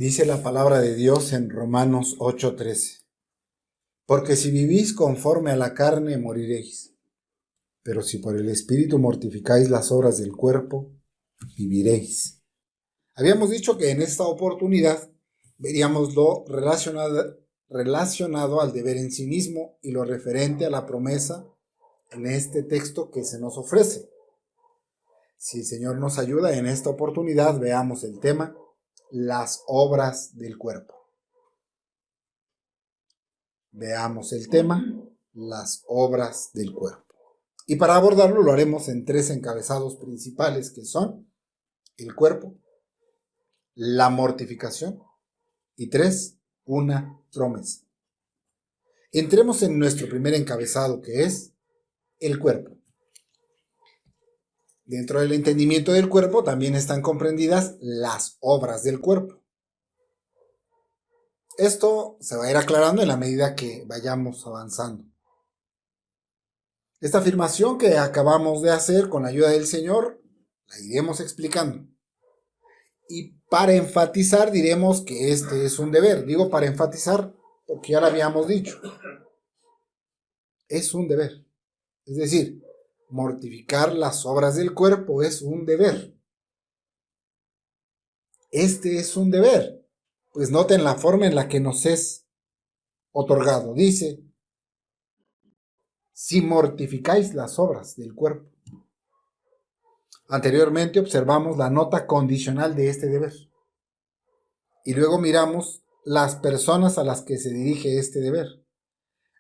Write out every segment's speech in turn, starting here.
Dice la palabra de Dios en Romanos 8:13. Porque si vivís conforme a la carne, moriréis. Pero si por el Espíritu mortificáis las obras del cuerpo, viviréis. Habíamos dicho que en esta oportunidad veríamos lo relacionado al deber en sí mismo y lo referente a la promesa en este texto que se nos ofrece. Si el Señor nos ayuda en esta oportunidad, veamos el tema, las obras del cuerpo. Veamos el tema, las obras del cuerpo. Y para abordarlo lo haremos en 3 encabezados principales que son el cuerpo, la mortificación y 3, una promesa. Entremos en nuestro primer encabezado que es el cuerpo. Dentro del entendimiento del cuerpo también están comprendidas las obras del cuerpo. Esto se va a ir aclarando en la medida que vayamos avanzando. Esta afirmación que acabamos de hacer con la ayuda del Señor, la iremos explicando. Y para enfatizar diremos que este es un deber. Digo para enfatizar porque ya lo habíamos dicho. Es un deber. Es decir, mortificar las obras del cuerpo es un deber. Este es un deber. Pues noten la forma en la que nos es otorgado. Dice, si mortificáis las obras del cuerpo. Anteriormente observamos la nota condicional de este deber. Y luego miramos las personas a las que se dirige este deber.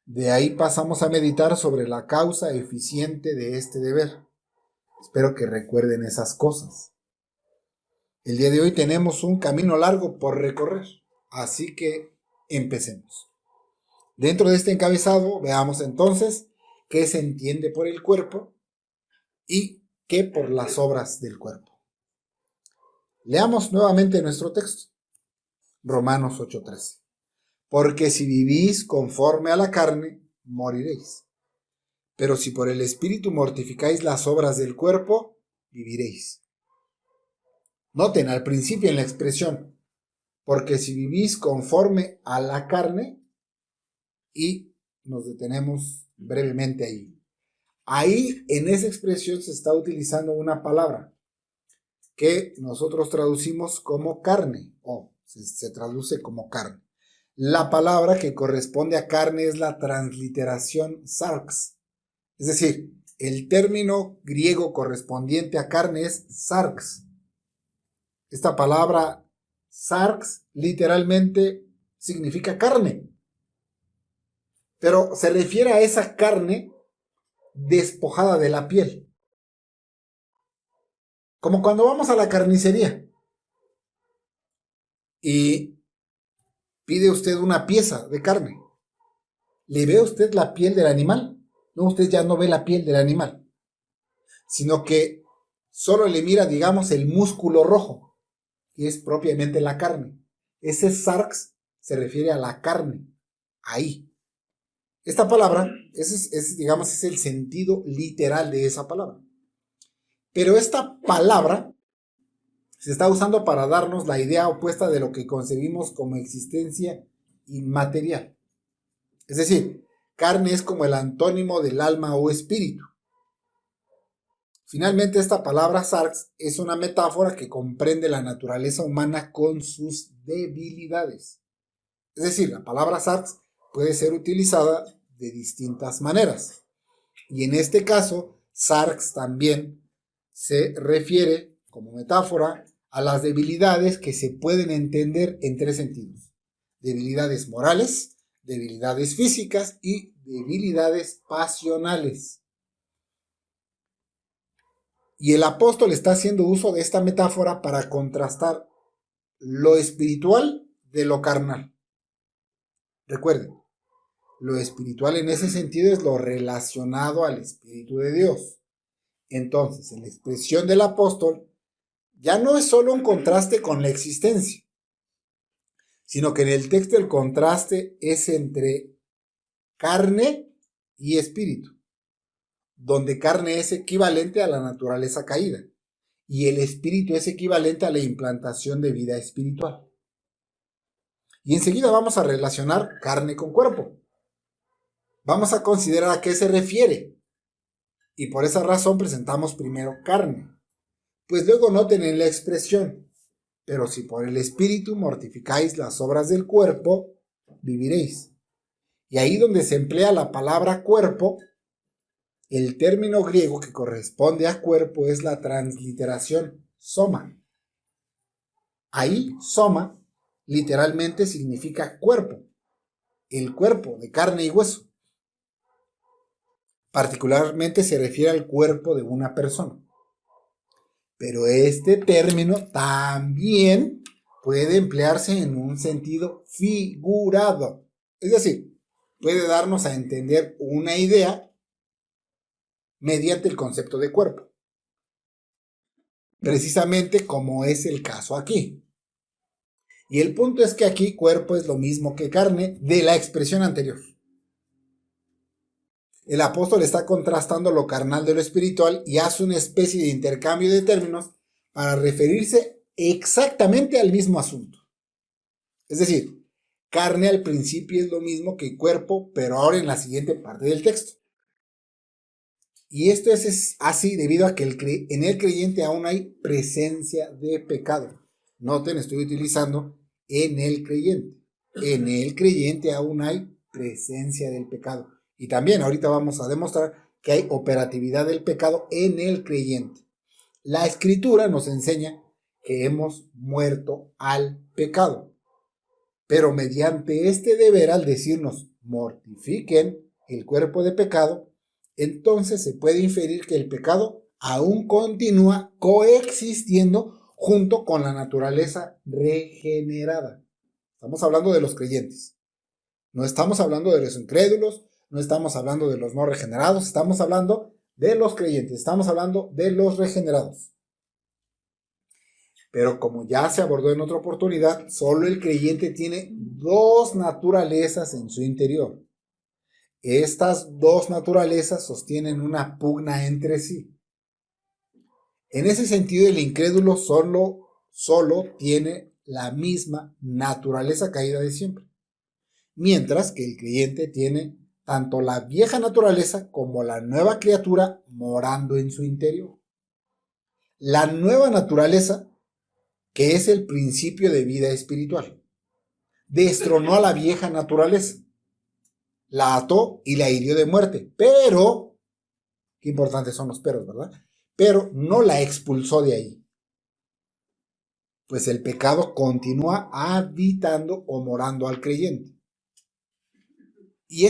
De ahí pasamos a meditar sobre la causa eficiente de este deber. Espero que recuerden esas cosas. El día de hoy tenemos un camino largo por recorrer, así que empecemos. Dentro de este encabezado veamos entonces qué se entiende por el cuerpo y qué por las obras del cuerpo. Leamos nuevamente nuestro texto, Romanos 8:13. Porque si vivís conforme a la carne, moriréis. Pero si por el Espíritu mortificáis las obras del cuerpo, viviréis. Noten al principio en la expresión, porque si vivís conforme a la carne, y nos detenemos brevemente ahí. Ahí en esa expresión se está utilizando una palabra que nosotros traducimos como carne, o se traduce como carne. La palabra que corresponde a carne es la transliteración sarx. Es decir, el término griego correspondiente a carne es sarx. Esta palabra sarx literalmente significa carne. Pero se refiere a esa carne despojada de la piel. Como cuando vamos a la carnicería y pide usted una pieza de carne. ¿Le ve usted la piel del animal? No, usted ya no ve la piel del animal, sino que solo le mira, digamos, el músculo rojo, que es propiamente la carne. Ese sarx se refiere a la carne, ahí. Esta palabra, digamos, es el sentido literal de esa palabra. Pero esta palabra se está usando para darnos la idea opuesta de lo que concebimos como existencia inmaterial. Es decir, carne es como el antónimo del alma o espíritu. Finalmente, esta palabra sarx es una metáfora que comprende la naturaleza humana con sus debilidades. Es decir, la palabra sarx puede ser utilizada de distintas maneras. Y en este caso, sarx también se refiere, como metáfora, a las debilidades que se pueden entender en 3 sentidos. Debilidades morales, debilidades físicas y debilidades pasionales. Y el apóstol está haciendo uso de esta metáfora para contrastar lo espiritual de lo carnal. Recuerden, lo espiritual en ese sentido es lo relacionado al Espíritu de Dios. Entonces, en la expresión del apóstol, ya no es solo un contraste con la existencia, sino que en el texto el contraste es entre carne y espíritu, donde carne es equivalente a la naturaleza caída y el espíritu es equivalente a la implantación de vida espiritual. Y enseguida vamos a relacionar carne con cuerpo. Vamos a considerar a qué se refiere. Y por esa razón presentamos primero carne. Pues luego noten en la expresión, pero si por el Espíritu mortificáis las obras del cuerpo, viviréis. Y ahí donde se emplea la palabra cuerpo, el término griego que corresponde a cuerpo es la transliteración soma. Ahí soma literalmente significa cuerpo, el cuerpo de carne y hueso. Particularmente se refiere al cuerpo de una persona. Pero este término también puede emplearse en un sentido figurado. Es decir, puede darnos a entender una idea mediante el concepto de cuerpo. Precisamente como es el caso aquí. Y el punto es que aquí cuerpo es lo mismo que carne de la expresión anterior. El apóstol está contrastando lo carnal de lo espiritual y hace una especie de intercambio de términos para referirse exactamente al mismo asunto. Es decir, carne al principio es lo mismo que cuerpo, pero ahora en la siguiente parte del texto. Y esto es así debido a que en el creyente aún hay presencia de pecado. Noten, estoy utilizando en el creyente. En el creyente aún hay presencia del pecado. Y también ahorita vamos a demostrar que hay operatividad del pecado en el creyente. La Escritura nos enseña que hemos muerto al pecado. Pero mediante este deber, al decirnos mortifiquen el cuerpo de pecado, entonces se puede inferir que el pecado aún continúa coexistiendo junto con la naturaleza regenerada. Estamos hablando de los creyentes. No estamos hablando de los incrédulos, no estamos hablando de los no regenerados, estamos hablando de los creyentes, estamos hablando de los regenerados. Pero como ya se abordó en otra oportunidad, solo el creyente tiene dos naturalezas en su interior. Estas dos naturalezas sostienen una pugna entre sí. En ese sentido, el incrédulo solo tiene la misma naturaleza caída de siempre, mientras que el creyente tiene tanto la vieja naturaleza como la nueva criatura morando en su interior. La nueva naturaleza, que es el principio de vida espiritual, destronó a la vieja naturaleza, la ató y la hirió de muerte, pero, qué importantes son los peros, ¿verdad? Pero no la expulsó de ahí, pues el pecado continúa habitando o morando al creyente. Y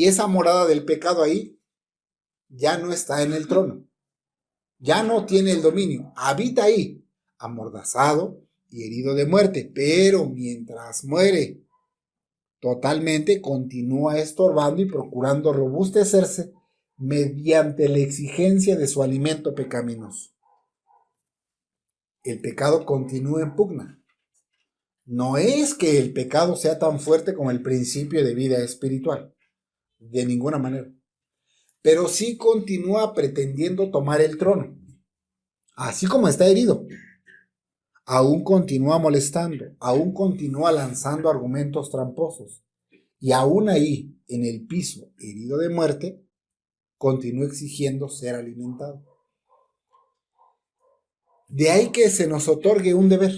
esa morada del pecado ahí ya no está en el trono, ya no tiene el dominio, habita ahí, amordazado y herido de muerte, pero mientras muere totalmente continúa estorbando y procurando robustecerse mediante la exigencia de su alimento pecaminoso. El pecado continúa en pugna. No es que el pecado sea tan fuerte como el principio de vida espiritual, de ninguna manera, pero sí continúa pretendiendo tomar el trono, así como está herido. Aún continúa molestando, aún continúa lanzando argumentos tramposos, y aún ahí, en el piso, herido de muerte, continúa exigiendo ser alimentado. De ahí que se nos otorgue un deber,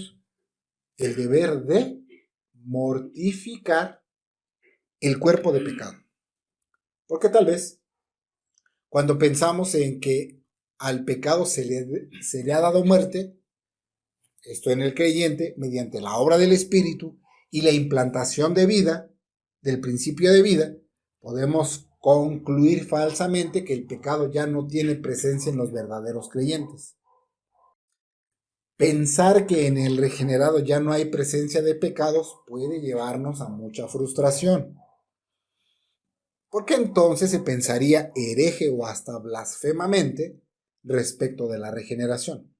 el deber de mortificar el cuerpo de pecado. Porque tal vez, cuando pensamos en que al pecado se le ha dado muerte, esto en el creyente, mediante la obra del Espíritu y la implantación de vida, del principio de vida, podemos concluir falsamente que el pecado ya no tiene presencia en los verdaderos creyentes. Pensar que en el regenerado ya no hay presencia de pecados puede llevarnos a mucha frustración, porque entonces se pensaría hereje o hasta blasfemamente respecto de la regeneración.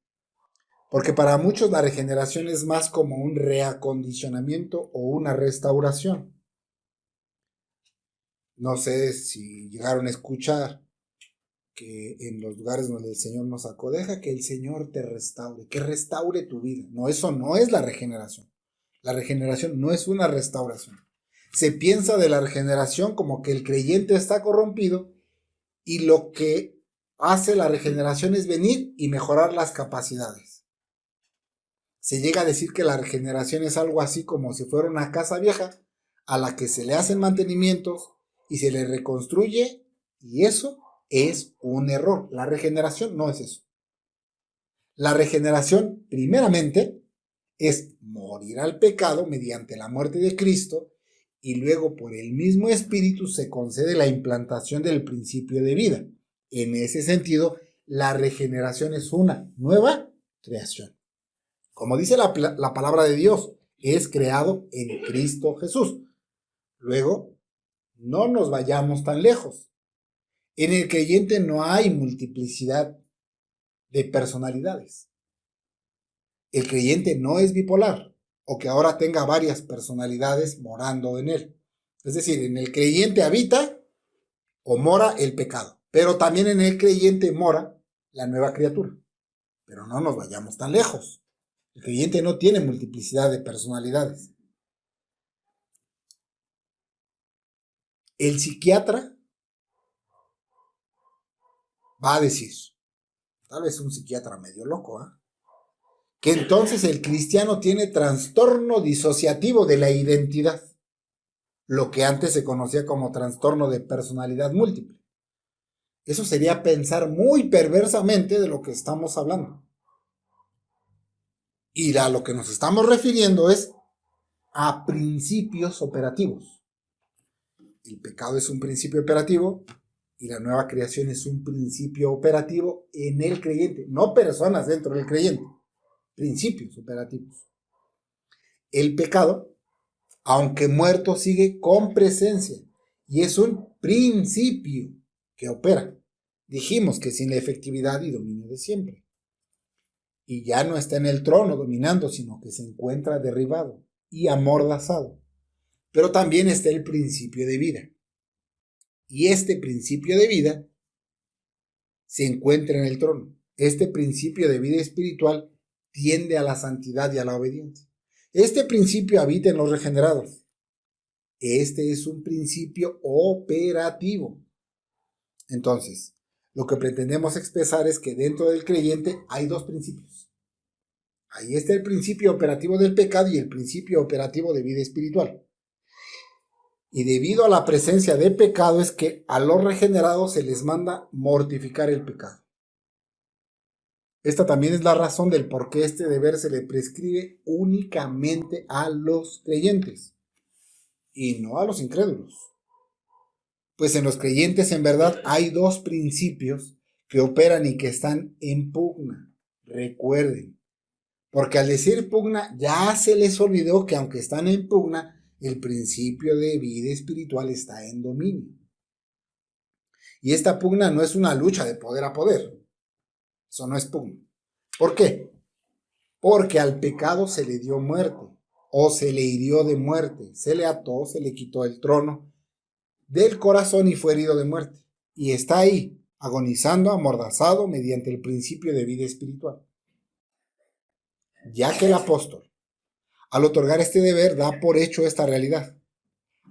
Porque para muchos la regeneración es más como un reacondicionamiento o una restauración. No sé si llegaron a escuchar que en los lugares donde el Señor nos sacó, deja que el Señor te restaure, que restaure tu vida. No, eso no es la regeneración. La regeneración no es una restauración. Se piensa de la regeneración como que el creyente está corrompido y lo que hace la regeneración es venir y mejorar las capacidades. Se llega a decir que la regeneración es algo así como si fuera una casa vieja a la que se le hacen mantenimientos y se le reconstruye, y eso es un error. La regeneración no es eso. La regeneración, primeramente, es morir al pecado mediante la muerte de Cristo y luego por el mismo Espíritu se concede la implantación del principio de vida. En ese sentido, la regeneración es una nueva creación. Como dice la palabra de Dios, es creado en Cristo Jesús. Luego, no nos vayamos tan lejos. En el creyente no hay multiplicidad de personalidades. El creyente no es bipolar o que ahora tenga varias personalidades morando en él. Es decir, en el creyente habita o mora el pecado, pero también en el creyente mora la nueva criatura. Pero no nos vayamos tan lejos. El creyente no tiene multiplicidad de personalidades. El psiquiatra va a decir, tal vez un psiquiatra medio loco, que entonces el cristiano tiene trastorno disociativo de la identidad, lo que antes se conocía como trastorno de personalidad múltiple. Eso sería pensar muy perversamente de lo que estamos hablando. Y a lo que nos estamos refiriendo es a principios operativos. El pecado es un principio operativo y la nueva creación es un principio operativo en el creyente, no personas dentro del creyente, principios operativos. El pecado, aunque muerto, sigue con presencia y es un principio que opera. Dijimos que sin la efectividad y dominio de siempre. Y ya no está en el trono dominando, sino que se encuentra derribado y amordazado. Pero también está el principio de vida. Y este principio de vida se encuentra en el trono. Este principio de vida espiritual tiende a la santidad y a la obediencia. Este principio habita en los regenerados. Este es un principio operativo. Entonces, lo que pretendemos expresar es que dentro del creyente hay dos principios. Ahí está el principio operativo del pecado y el principio operativo de vida espiritual. Y debido a la presencia de pecado es que a los regenerados se les manda mortificar el pecado. Esta también es la razón del por qué este deber se le prescribe únicamente a los creyentes y no a los incrédulos. Pues en los creyentes en verdad hay dos principios que operan y que están en pugna. Recuerden, porque al decir pugna ya se les olvidó que aunque están en pugna, el principio de vida espiritual está en dominio. Y esta pugna no es una lucha de poder a poder. Eso no es pugna. ¿Por qué? Porque al pecado se le dio muerte, o se le hirió de muerte, se le ató, se le quitó el trono del corazón y fue herido de muerte. Y está ahí, agonizando, amordazado mediante el principio de vida espiritual. Ya que el apóstol, al otorgar este deber, da por hecho esta realidad.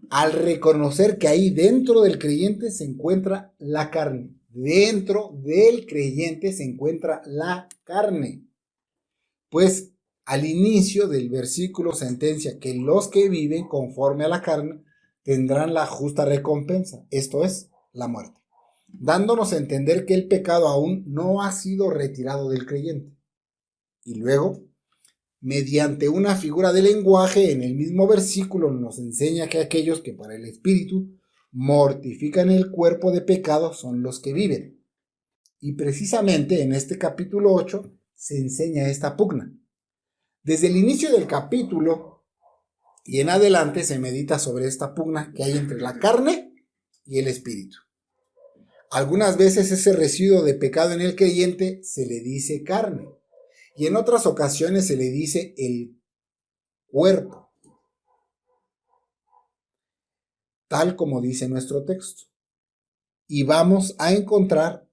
Al reconocer que ahí dentro del creyente se encuentra la carne. Dentro del creyente se encuentra la carne. Pues al inicio del versículo sentencia que los que viven conforme a la carne tendrán la justa recompensa, esto es, la muerte, dándonos a entender que el pecado aún no ha sido retirado del creyente. Y luego, mediante una figura de lenguaje en el mismo versículo nos enseña que aquellos que para el Espíritu mortifican el cuerpo de pecado son los que viven. Y precisamente en este capítulo 8 se enseña esta pugna. Desde el inicio del capítulo y en adelante se medita sobre esta pugna que hay entre la carne y el espíritu. Algunas veces ese residuo de pecado en el creyente se le dice carne y en otras ocasiones se le dice el cuerpo, tal como dice nuestro texto. Y vamos a encontrar,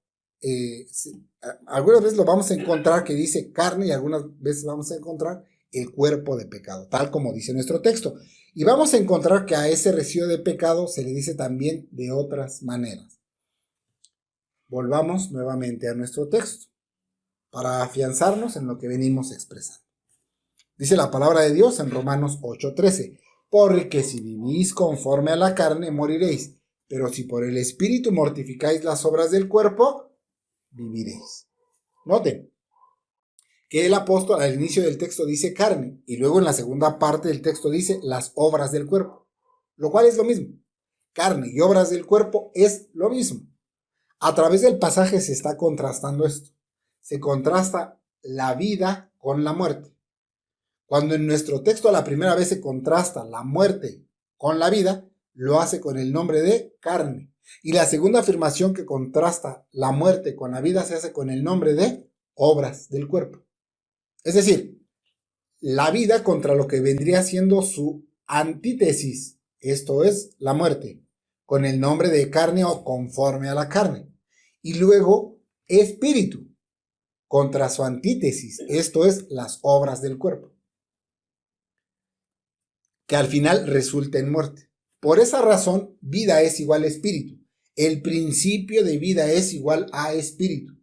algunas veces lo vamos a encontrar que dice carne y algunas veces vamos a encontrar el cuerpo de pecado, tal como dice nuestro texto. Y vamos a encontrar que a ese residuo de pecado se le dice también de otras maneras. Volvamos nuevamente a nuestro texto para afianzarnos en lo que venimos expresando. Dice la palabra de Dios en Romanos 8:13, porque si vivís conforme a la carne, moriréis, pero si por el Espíritu mortificáis las obras del cuerpo, viviréis. Noten que el apóstol al inicio del texto dice carne, y luego en la segunda parte del texto dice las obras del cuerpo, lo cual es lo mismo. Carne y obras del cuerpo es lo mismo. A través del pasaje se está contrastando esto. Se contrasta la vida con la muerte. Cuando en nuestro texto a la primera vez se contrasta la muerte con la vida, lo hace con el nombre de carne. Y la segunda afirmación que contrasta la muerte con la vida se hace con el nombre de obras del cuerpo. Es decir, la vida contra lo que vendría siendo su antítesis, esto es la muerte, con el nombre de carne o conforme a la carne. Y luego espíritu, contra su antítesis, esto es las obras del cuerpo, que al final resulta en muerte. Por esa razón, vida es igual a espíritu. El principio de vida es igual a espíritu.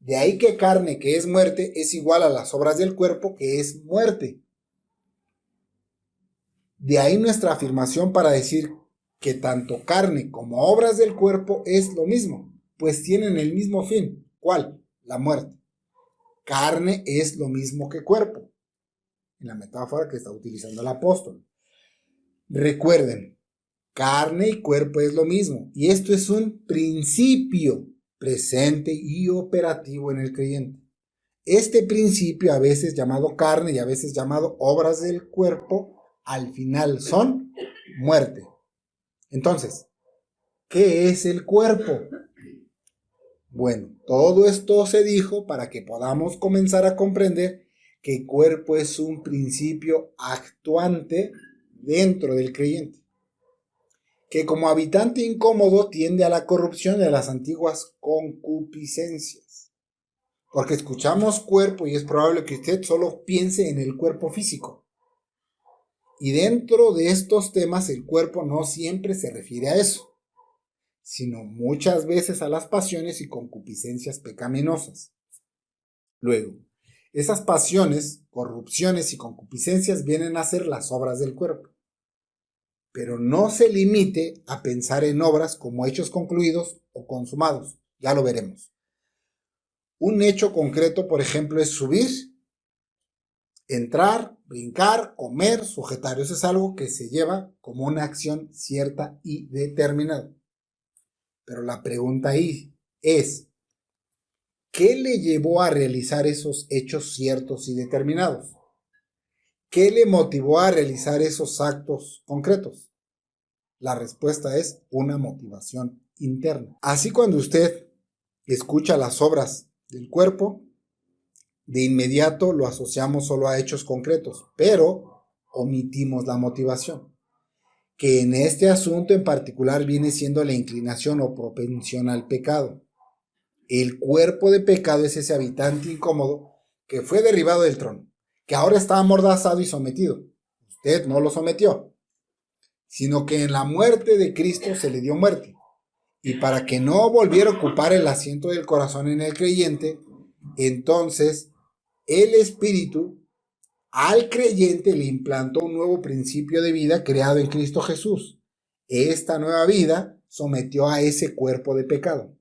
De ahí que carne, que es muerte, es igual a las obras del cuerpo, que es muerte. De ahí nuestra afirmación para decir que tanto carne como obras del cuerpo es lo mismo, pues tienen el mismo fin. ¿Cuál? La muerte. Carne es lo mismo que cuerpo, en la metáfora que está utilizando el apóstol. Recuerden, carne y cuerpo es lo mismo, y esto es un principio presente y operativo en el creyente. Este principio, a veces llamado carne y a veces llamado obras del cuerpo, al final son muerte. Entonces, ¿qué es el cuerpo? Bueno, todo esto se dijo para que podamos comenzar a comprender que el cuerpo es un principio actuante dentro del creyente, que como habitante incómodo tiende a la corrupción y a las antiguas concupiscencias. Porque escuchamos cuerpo y es probable que usted solo piense en el cuerpo físico. Y dentro de estos temas el cuerpo no siempre se refiere a eso, sino muchas veces a las pasiones y concupiscencias pecaminosas. Luego, esas pasiones, corrupciones y concupiscencias vienen a ser las obras del cuerpo. Pero no se limite a pensar en obras como hechos concluidos o consumados, ya lo veremos. Un hecho concreto, por ejemplo, es subir, entrar, brincar, comer, sujetar. Eso es algo que se lleva como una acción cierta y determinada. Pero la pregunta ahí es, ¿qué le llevó a realizar esos hechos ciertos y determinados? ¿Qué le motivó a realizar esos actos concretos? La respuesta es una motivación interna. Así cuando usted escucha las obras del cuerpo, de inmediato lo asociamos solo a hechos concretos, pero omitimos la motivación, que en este asunto en particular viene siendo la inclinación o propensión al pecado. El cuerpo de pecado es ese habitante incómodo que fue derribado del trono, que ahora está amordazado y sometido. Usted no lo sometió, sino que en la muerte de Cristo se le dio muerte. Y para que no volviera a ocupar el asiento del corazón en el creyente, entonces el Espíritu al creyente le implantó un nuevo principio de vida creado en Cristo Jesús. Esta nueva vida sometió a ese cuerpo de pecado.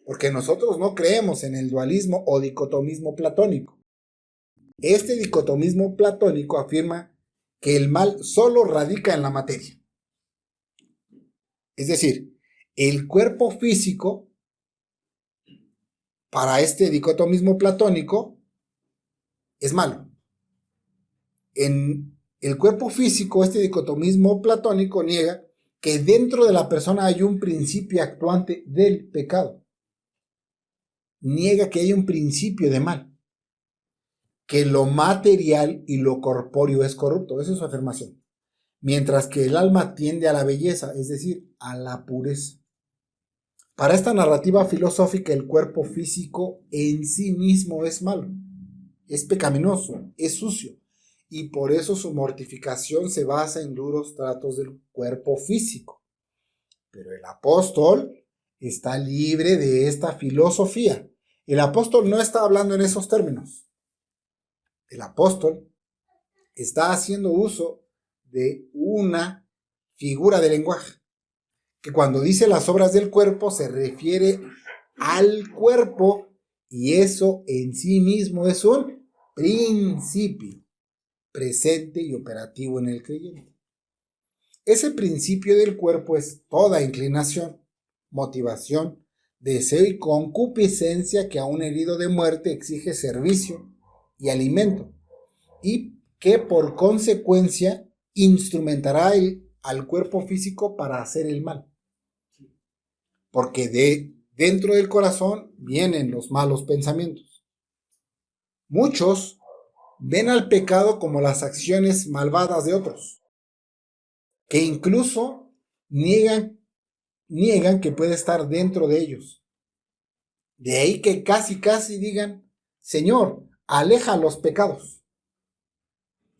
Porque nosotros no creemos en el dualismo o dicotomismo platónico. Este dicotomismo platónico afirma que el mal solo radica en la materia. Es decir, el cuerpo físico, para este dicotomismo platónico, es malo. En el cuerpo físico, este dicotomismo platónico niega que dentro de la persona hay un principio actuante del pecado. Niega que hay un principio de mal, que lo material y lo corpóreo es corrupto. Esa es su afirmación. Mientras que el alma tiende a la belleza, es decir, a la pureza. Para esta narrativa filosófica, el cuerpo físico en sí mismo es malo, es pecaminoso, es sucio. y por eso su mortificación se basa en duros tratos del cuerpo físico. Pero el apóstol está libre de esta filosofía. El apóstol no está hablando en esos términos. El apóstol está haciendo uso de una figura de lenguaje, que cuando dice las obras del cuerpo se refiere al cuerpo, y eso en sí mismo es un principio presente y operativo en el creyente. Ese principio del cuerpo es toda inclinación, motivación, deseo y concupiscencia que a un herido de muerte exige servicio y alimento, y que por consecuencia instrumentará al cuerpo físico para hacer el mal. Porque dentro del corazón vienen los malos pensamientos. Muchos ven al pecado como las acciones malvadas de otros, que incluso niegan que puede estar dentro de ellos. De ahí que casi digan: Señor, aleja los pecados.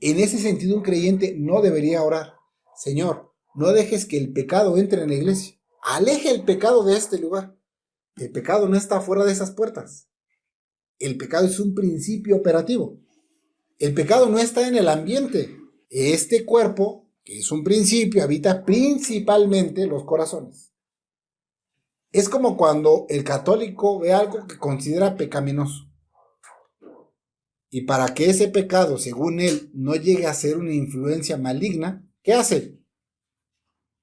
En ese sentido, un creyente no debería orar: Señor, no dejes que el pecado entre en la iglesia. Aleja el pecado de este lugar. El pecado no está fuera de esas puertas. El pecado es un principio operativo. El pecado no está en el ambiente. Este cuerpo, que es un principio, habita principalmente los corazones. Es como cuando el católico ve algo que considera pecaminoso. Y para que ese pecado, según él, no llegue a ser una influencia maligna, ¿qué hace?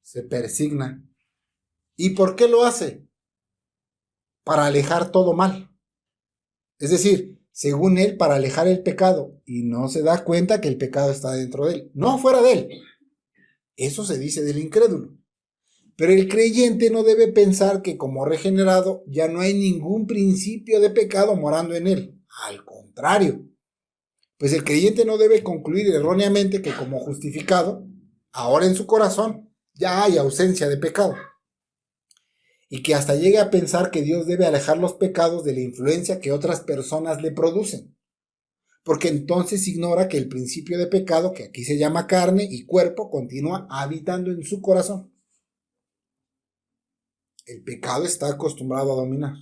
Se persigna. ¿Y por qué lo hace? Para alejar todo mal. Es decir, según él, para alejar el pecado, y no se da cuenta que el pecado está dentro de él, no fuera de él. Eso se dice del incrédulo. Pero el creyente no debe pensar que como regenerado ya no hay ningún principio de pecado morando en él. Al contrario. Pues el creyente no debe concluir erróneamente que como justificado, ahora en su corazón ya hay ausencia de pecado. Y que hasta llegue a pensar que Dios debe alejar los pecados de la influencia que otras personas le producen. Porque entonces ignora que el principio de pecado, que aquí se llama carne y cuerpo, continúa habitando en su corazón. El pecado está acostumbrado a dominar.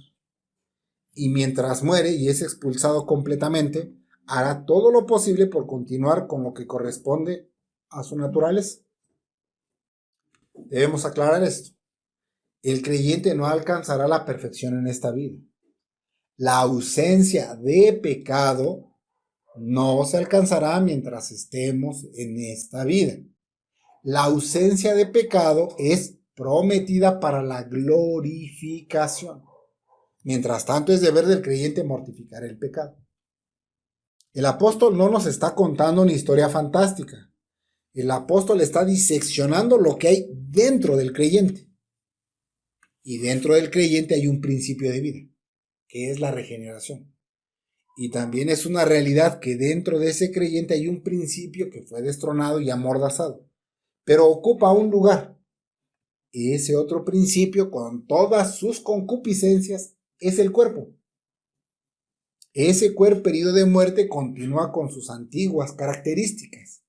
Y mientras muere y es expulsado completamente, hará todo lo posible por continuar con lo que corresponde a su naturaleza. Debemos aclarar esto. El creyente no alcanzará la perfección en esta vida. La ausencia de pecado no se alcanzará mientras estemos en esta vida. La ausencia de pecado es prometida para la glorificación. Mientras tanto, es deber del creyente mortificar el pecado. El apóstol no nos está contando una historia fantástica. El apóstol está diseccionando lo que hay dentro del creyente. Y dentro del creyente hay un principio de vida, que es la regeneración. Y también es una realidad que dentro de ese creyente hay un principio que fue destronado y amordazado, pero ocupa un lugar. Ese otro principio, con todas sus concupiscencias, es el cuerpo. Ese cuerpo herido de muerte continúa con sus antiguas características.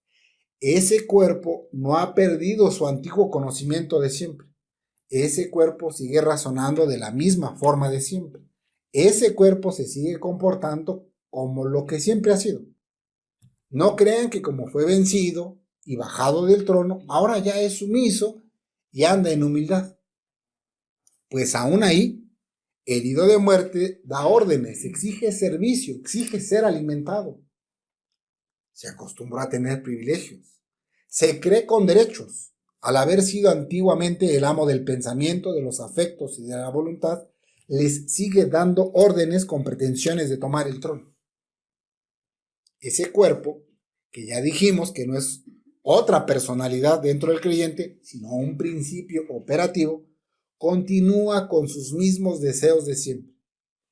Ese cuerpo no ha perdido su antiguo conocimiento de siempre. Ese cuerpo sigue razonando de la misma forma de siempre. Ese cuerpo se sigue comportando como lo que siempre ha sido. No crean que como fue vencido y bajado del trono, ahora ya es sumiso y anda en humildad. Pues aún ahí, herido de muerte, da órdenes, exige servicio, exige ser alimentado. Se acostumbró a tener privilegios. Se cree con derechos. Al haber sido antiguamente el amo del pensamiento, de los afectos y de la voluntad, les sigue dando órdenes con pretensiones de tomar el trono. Ese cuerpo, que ya dijimos que no es otra personalidad dentro del creyente, sino un principio operativo, continúa con sus mismos deseos de siempre.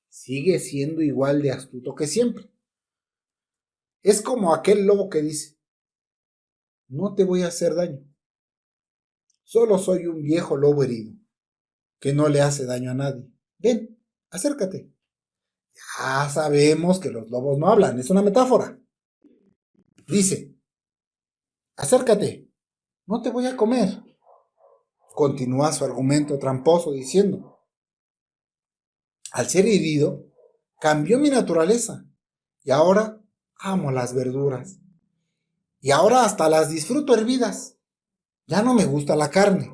Sigue siendo igual de astuto que siempre. Es como aquel lobo que dice: no te voy a hacer daño. Solo soy un viejo lobo herido, que no le hace daño a nadie. Ven, acércate. Ya sabemos que los lobos no hablan, es una metáfora. Dice: acércate, no te voy a comer. Continúa su argumento tramposo diciendo, al ser herido, cambió mi naturaleza y ahora amo las verduras. Y ahora hasta las disfruto hervidas. Ya no me gusta la carne,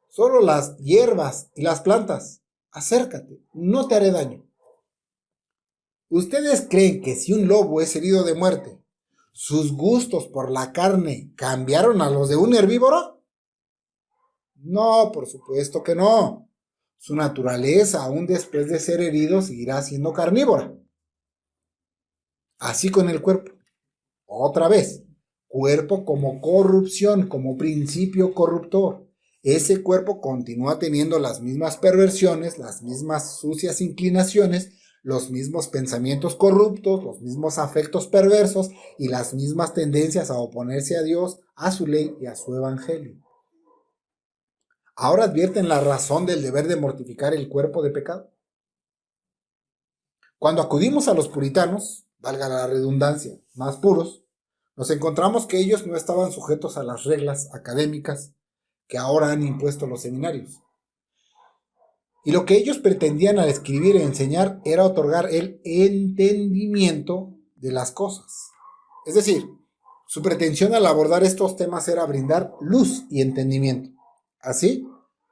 solo las hierbas y las plantas. Acércate, no te haré daño. ¿Ustedes creen que si un lobo es herido de muerte, sus gustos por la carne cambiaron a los de un herbívoro? No, por supuesto que no. Su naturaleza, aún después de ser herido, seguirá siendo carnívora. Así con el cuerpo. Otra vez, cuerpo como corrupción, como principio corruptor. Ese cuerpo continúa teniendo las mismas perversiones, las mismas sucias inclinaciones, los mismos pensamientos corruptos, los mismos afectos perversos y las mismas tendencias a oponerse a Dios, a su ley y a su evangelio. Ahora advierten la razón del deber de mortificar el cuerpo de pecado. Cuando acudimos a los puritanos, valga la redundancia, más puros, nos encontramos que ellos no estaban sujetos a las reglas académicas que ahora han impuesto los seminarios. Y lo que ellos pretendían al escribir y enseñar era otorgar el entendimiento de las cosas. Es decir, su pretensión al abordar estos temas era brindar luz y entendimiento. Así,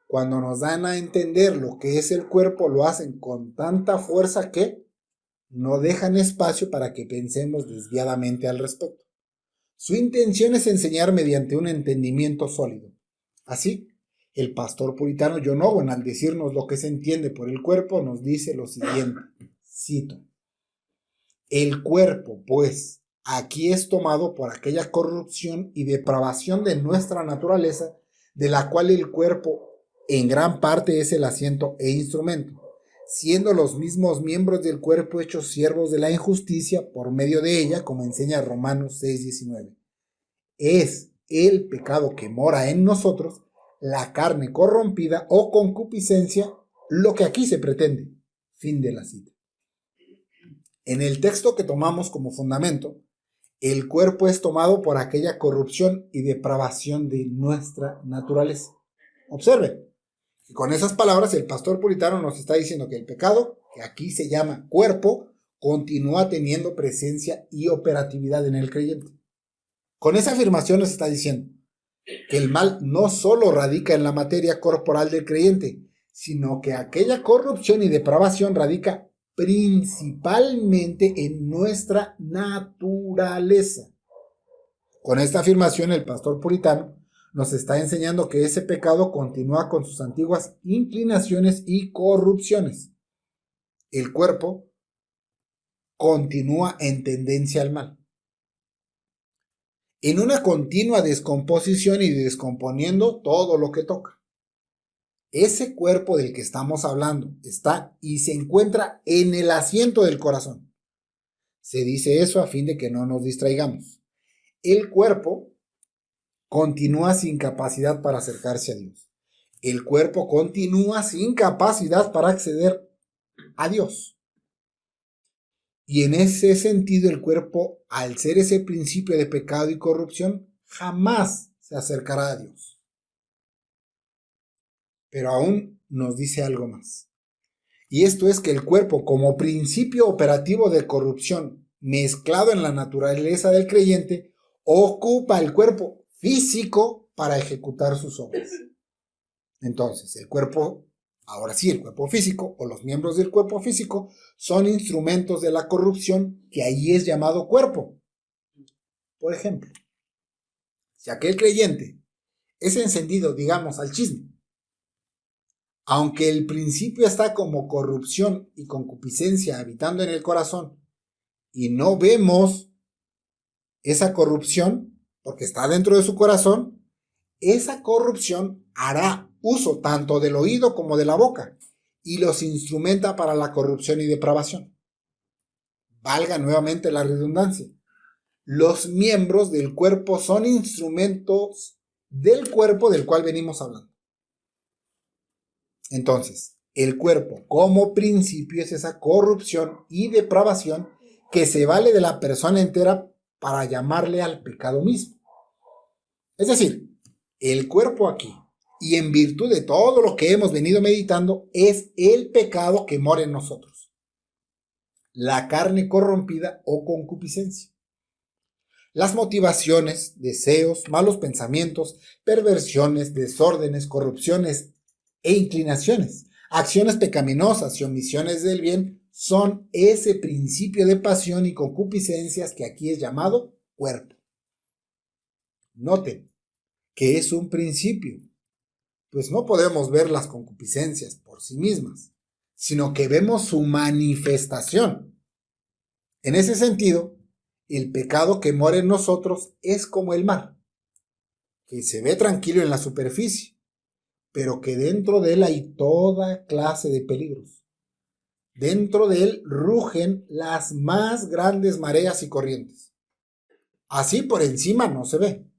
cuando nos dan a entender lo que es el cuerpo, lo hacen con tanta fuerza que no dejan espacio para que pensemos desviadamente al respecto. Su intención es enseñar mediante un entendimiento sólido. Así, el pastor puritano John Owen, al decirnos lo que se entiende por el cuerpo, nos dice lo siguiente, cito: el cuerpo, pues, aquí es tomado por aquella corrupción y depravación de nuestra naturaleza, de la cual el cuerpo en gran parte es el asiento e instrumento, siendo los mismos miembros del cuerpo hechos siervos de la injusticia por medio de ella, como enseña Romanos 6:19. Es el pecado que mora en nosotros, la carne corrompida o concupiscencia, lo que aquí se pretende. Fin de la cita. En el texto que tomamos como fundamento, el cuerpo es tomado por aquella corrupción y depravación de nuestra naturaleza. Observe, y con esas palabras el pastor puritano nos está diciendo que el pecado, que aquí se llama cuerpo, continúa teniendo presencia y operatividad en el creyente. Con esa afirmación nos está diciendo que el mal no solo radica en la materia corporal del creyente, sino que aquella corrupción y depravación radica principalmente en nuestra naturaleza. Con esta afirmación el pastor puritano nos está enseñando que ese pecado continúa con sus antiguas inclinaciones y corrupciones. El cuerpo continúa en tendencia al mal, en una continua descomposición y descomponiendo todo lo que toca. Ese cuerpo del que estamos hablando está y se encuentra en el asiento del corazón. Se dice eso a fin de que no nos distraigamos. El cuerpo continúa sin capacidad para acercarse a Dios. El cuerpo continúa sin capacidad para acceder a Dios. Y en ese sentido el cuerpo, al ser ese principio de pecado y corrupción, jamás se acercará a Dios. Pero aún nos dice algo más. Y esto es que el cuerpo, como principio operativo de corrupción mezclado en la naturaleza del creyente, ocupa el cuerpo físico para ejecutar sus obras. Entonces, el cuerpo, ahora sí, el cuerpo físico o los miembros del cuerpo físico son instrumentos de la corrupción que ahí es llamado cuerpo. Por ejemplo, si aquel creyente es encendido, digamos, al chisme, aunque el principio está como corrupción y concupiscencia habitando en el corazón y no vemos esa corrupción porque está dentro de su corazón, esa corrupción hará uso tanto del oído como de la boca y los instrumenta para la corrupción y depravación. Valga nuevamente la redundancia. Los miembros del cuerpo son instrumentos del cuerpo del cual venimos hablando. Entonces, el cuerpo como principio es esa corrupción y depravación que se vale de la persona entera para llamarle al pecado mismo. Es decir, el cuerpo aquí, y en virtud de todo lo que hemos venido meditando, es el pecado que mora en nosotros. La carne corrompida o concupiscencia. Las motivaciones, deseos, malos pensamientos, perversiones, desórdenes, corrupciones e inclinaciones, acciones pecaminosas y omisiones del bien son ese principio de pasión y concupiscencias que aquí es llamado cuerpo. Noten que es un principio, pues no podemos ver las concupiscencias por sí mismas, sino que vemos su manifestación. En ese sentido, el pecado que mora en nosotros es como el mar, que se ve tranquilo en la superficie, pero que dentro de él hay toda clase de peligros. Dentro de él rugen las más grandes mareas y corrientes. Así por encima no se ve.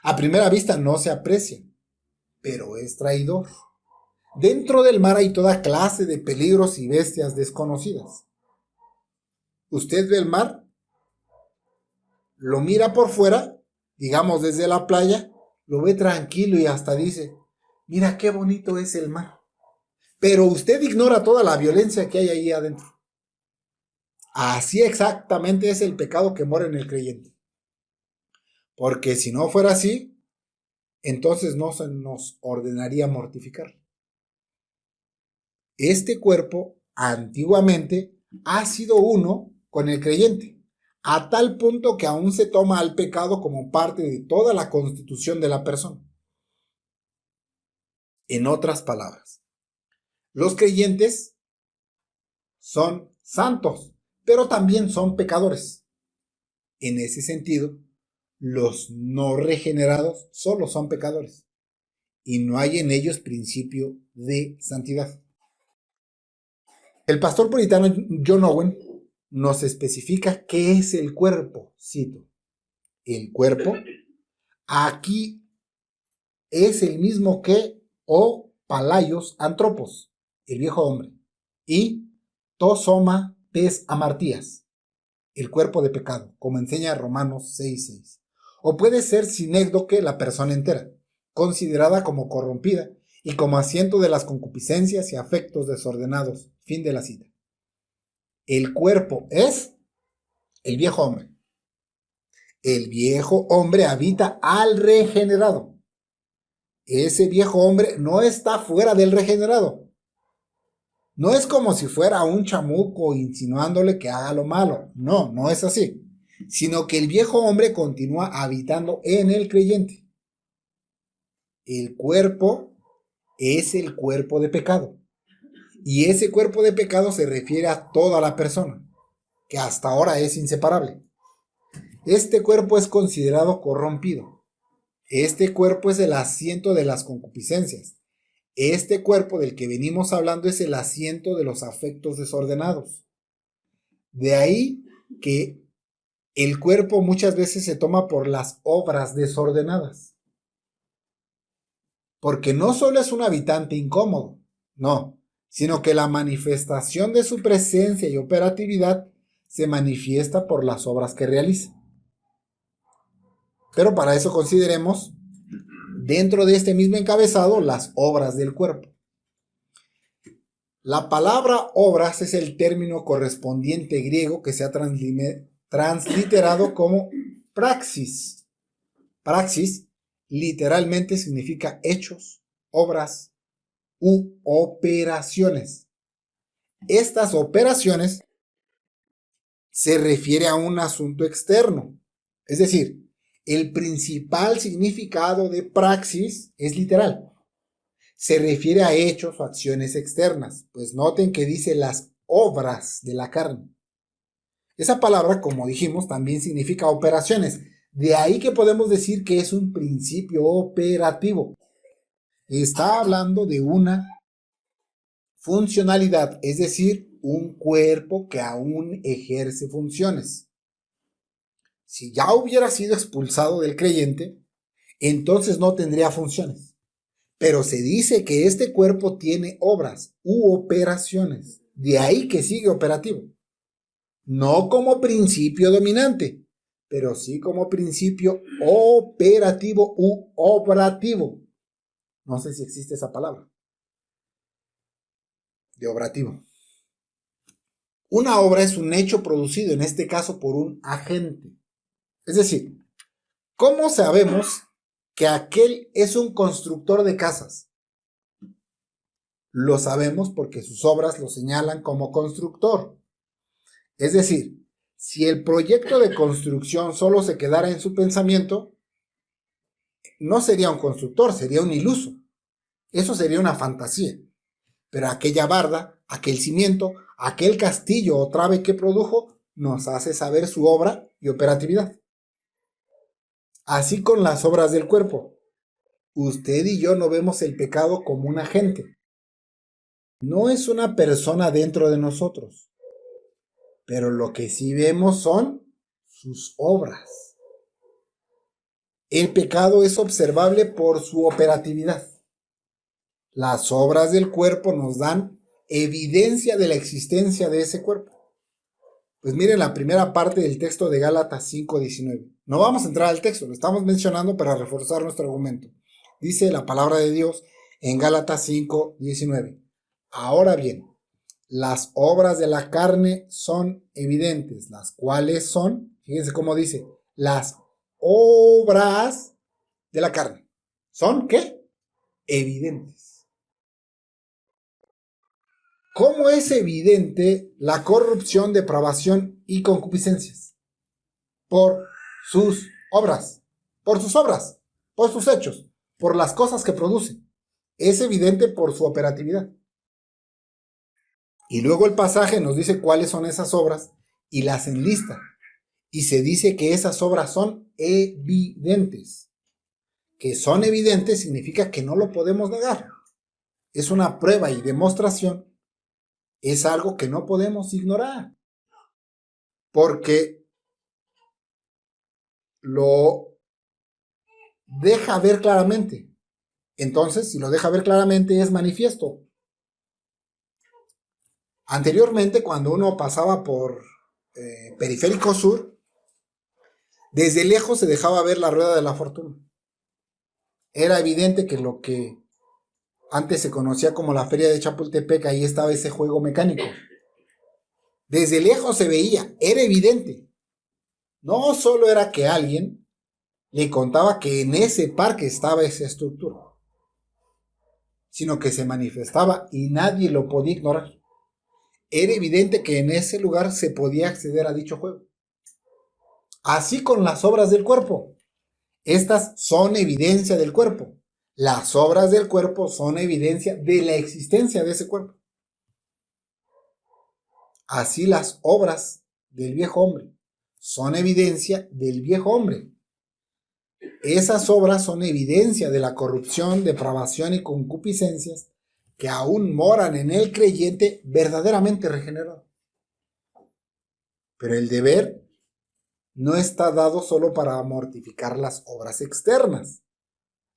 A primera vista no se aprecia, pero es traidor. Dentro del mar hay toda clase de peligros y bestias desconocidas. Usted ve el mar, lo mira por fuera, digamos desde la playa, lo ve tranquilo y hasta dice, mira qué bonito es el mar. Pero usted ignora toda la violencia que hay ahí adentro. Así exactamente es el pecado que mora en el creyente. Porque si no fuera así, entonces no se nos ordenaría mortificar. Este cuerpo antiguamente ha sido uno con el creyente, a tal punto que aún se toma al pecado como parte de toda la constitución de la persona. En otras palabras, los creyentes son santos, pero también son pecadores. En ese sentido, los no regenerados solo son pecadores, y no hay en ellos principio de santidad. El pastor puritano John Owen nos especifica qué es el cuerpo. Cito, el cuerpo aquí es el mismo que o palaios antropos, el viejo hombre, y tosoma tes amartías, el cuerpo de pecado, como enseña Romanos 6:6. O puede ser sinécdoque la persona entera, considerada como corrompida y como asiento de las concupiscencias y afectos desordenados. Fin de la cita. El cuerpo es el viejo hombre. El viejo hombre habita al regenerado. Ese viejo hombre no está fuera del regenerado. No es como si fuera un chamuco insinuándole que haga lo malo. No, no es así. Sino que el viejo hombre continúa habitando en el creyente. El cuerpo es el cuerpo de pecado. Y ese cuerpo de pecado se refiere a toda la persona, que hasta ahora es inseparable. Este cuerpo es considerado corrompido. Este cuerpo es el asiento de las concupiscencias. Este cuerpo del que venimos hablando es el asiento de los afectos desordenados. De ahí que el cuerpo muchas veces se toma por las obras desordenadas. Porque no solo es un habitante incómodo, no, sino que la manifestación de su presencia y operatividad se manifiesta por las obras que realiza. Pero para eso consideremos, dentro de este mismo encabezado, las obras del cuerpo. La palabra obras es el término correspondiente griego que se ha transliterado como praxis. Praxis literalmente significa hechos, obras u operaciones. Estas operaciones se refiere a un asunto externo. Es decir, el principal significado de praxis es literal. Se refiere a hechos o acciones externas, pues noten que dice las obras de la carne. Esa palabra, como dijimos, también significa operaciones. De ahí que podemos decir que es un principio operativo. Está hablando de una funcionalidad, es decir, un cuerpo que aún ejerce funciones. Si ya hubiera sido expulsado del creyente, entonces no tendría funciones. Pero se dice que este cuerpo tiene obras u operaciones. De ahí que sigue operativo. No como principio dominante, pero sí como principio operativo u obrativo. No sé si existe esa palabra. De obrativo. Una obra es un hecho producido, en este caso, por un agente. Es decir, ¿cómo sabemos que aquel es un constructor de casas? Lo sabemos porque sus obras lo señalan como constructor. Es decir, si el proyecto de construcción solo se quedara en su pensamiento, no sería un constructor, sería un iluso. Eso sería una fantasía. Pero aquella barda, aquel cimiento, aquel castillo o trave que produjo, nos hace saber su obra y operatividad. Así con las obras del cuerpo. Usted y yo no vemos el pecado como un agente. No es una persona dentro de nosotros. Pero lo que sí vemos son sus obras. El pecado es observable por su operatividad. Las obras del cuerpo nos dan evidencia de la existencia de ese cuerpo. Pues miren la primera parte del texto de Gálatas 5:19. No vamos a entrar al texto, lo estamos mencionando para reforzar nuestro argumento. Dice la palabra de Dios en Gálatas 5:19. Ahora bien, las obras de la carne son evidentes, las cuales son, fíjense cómo dice, las obras de la carne. ¿Son qué? Evidentes. ¿Cómo es evidente la corrupción, depravación y concupiscencias? Por sus obras, por sus obras, por sus hechos, por las cosas que produce. Es evidente por su operatividad. Y luego el pasaje nos dice cuáles son esas obras y las enlista. Y se dice que esas obras son evidentes. Que son evidentes significa que no lo podemos negar. Es una prueba y demostración. Es algo que no podemos ignorar. Porque lo deja ver claramente. Entonces, si lo deja ver claramente, es manifiesto. Anteriormente, cuando uno pasaba por Periférico Sur, desde lejos se dejaba ver la rueda de la fortuna. Era evidente que lo que antes se conocía como la feria de Chapultepec, ahí estaba ese juego mecánico. Desde lejos se veía, era evidente. No solo era que alguien le contaba que en ese parque estaba esa estructura, sino que se manifestaba y nadie lo podía ignorar. Era evidente que en ese lugar se podía acceder a dicho juego. Así con las obras del cuerpo. Estas son evidencia del cuerpo. Las obras del cuerpo son evidencia de la existencia de ese cuerpo. Así las obras del viejo hombre son evidencia del viejo hombre. Esas obras son evidencia de la corrupción, depravación y concupiscencias que aún moran en el creyente verdaderamente regenerado. Pero el deber no está dado solo para mortificar las obras externas.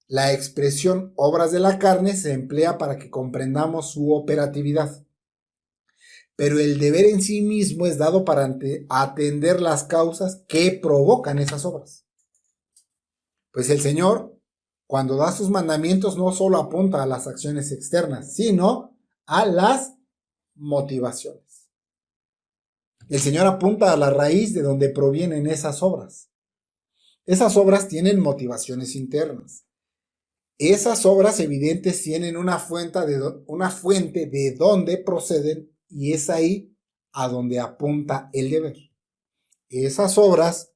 La expresión obras de la carne se emplea para que comprendamos su operatividad. Pero el deber en sí mismo es dado para atender las causas que provocan esas obras. Pues el Señor, cuando da sus mandamientos, no solo apunta a las acciones externas, sino a las motivaciones. El Señor apunta a la raíz de donde provienen esas obras. Esas obras tienen motivaciones internas. Esas obras evidentes tienen una fuente de donde proceden y es ahí a donde apunta el deber. Esas obras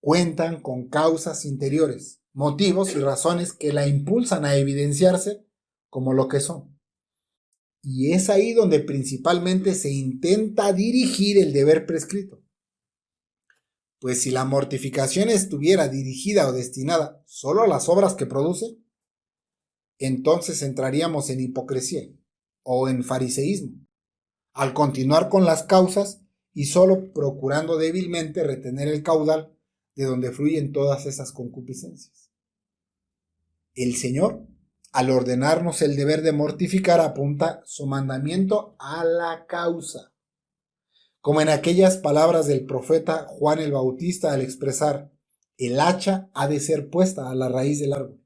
cuentan con causas interiores, motivos y razones que la impulsan a evidenciarse como lo que son. Y es ahí donde principalmente se intenta dirigir el deber prescrito. Pues si la mortificación estuviera dirigida o destinada solo a las obras que produce, entonces entraríamos en hipocresía o en fariseísmo, al continuar con las causas y solo procurando débilmente retener el caudal de donde fluyen todas esas concupiscencias. El Señor, al ordenarnos el deber de mortificar, apunta su mandamiento a la causa. como en aquellas palabras del profeta Juan el Bautista al expresar: el hacha ha de ser puesta a la raíz del árbol.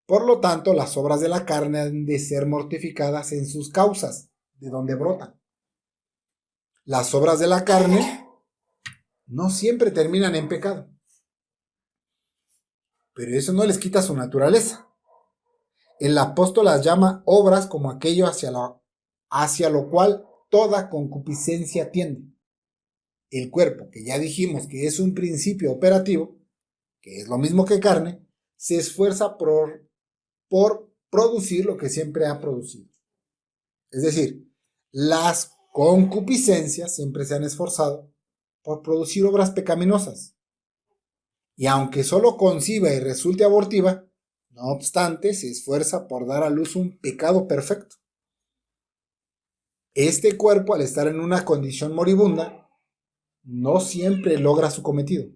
Por lo tanto, las obras de la carne han de ser mortificadas en sus causas, de donde brotan. Las obras de la carne no siempre terminan en pecado, pero eso no les quita su naturaleza. El apóstol las llama obras como aquello hacia lo cual toda concupiscencia tiende. El cuerpo, que ya dijimos que es un principio operativo, que es lo mismo que carne, se esfuerza por producir lo que siempre ha producido. Es decir, las concupiscencias siempre se han esforzado por producir obras pecaminosas. Y aunque solo conciba y resulte abortiva, no obstante, se esfuerza por dar a luz un pecado perfecto. Este cuerpo, al estar en una condición moribunda, no siempre logra su cometido.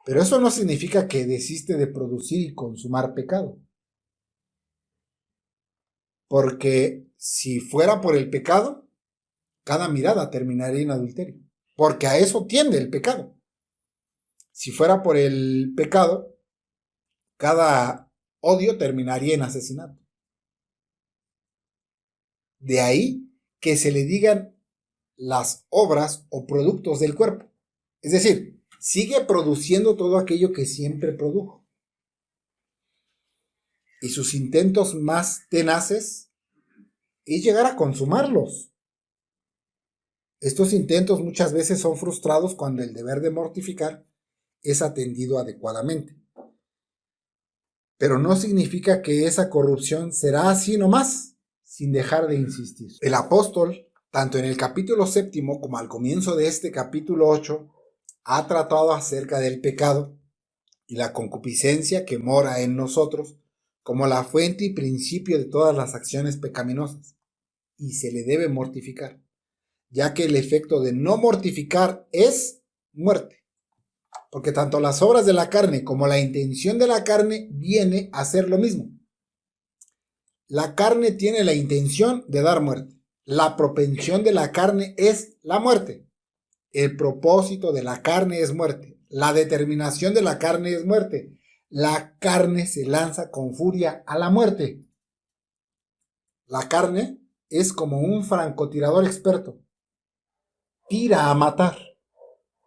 Pero eso no significa que desiste de producir y consumar pecado. Porque si fuera por el pecado, cada mirada terminaría en adulterio. Porque a eso tiende el pecado. Si fuera por el pecado, cada odio terminaría en asesinato. De ahí que se le digan las obras o productos del cuerpo. Es decir, sigue produciendo todo aquello que siempre produjo. Y sus intentos más tenaces es llegar a consumarlos. Estos intentos muchas veces son frustrados cuando el deber de mortificar es atendido adecuadamente. Pero no significa que esa corrupción será así nomás, sin dejar de insistir. El apóstol, tanto en el capítulo 7 como al comienzo de este capítulo 8, ha tratado acerca del pecado y la concupiscencia que mora en nosotros como la fuente y principio de todas las acciones pecaminosas, y se le debe mortificar, ya que el efecto de no mortificar es muerte. Porque tanto las obras de la carne como la intención de la carne viene a ser lo mismo. La carne tiene la intención de dar muerte. La propensión de la carne es la muerte. El propósito de la carne es muerte. La determinación de la carne es muerte. La carne se lanza con furia a la muerte. La carne es como un francotirador experto. Tira a matar.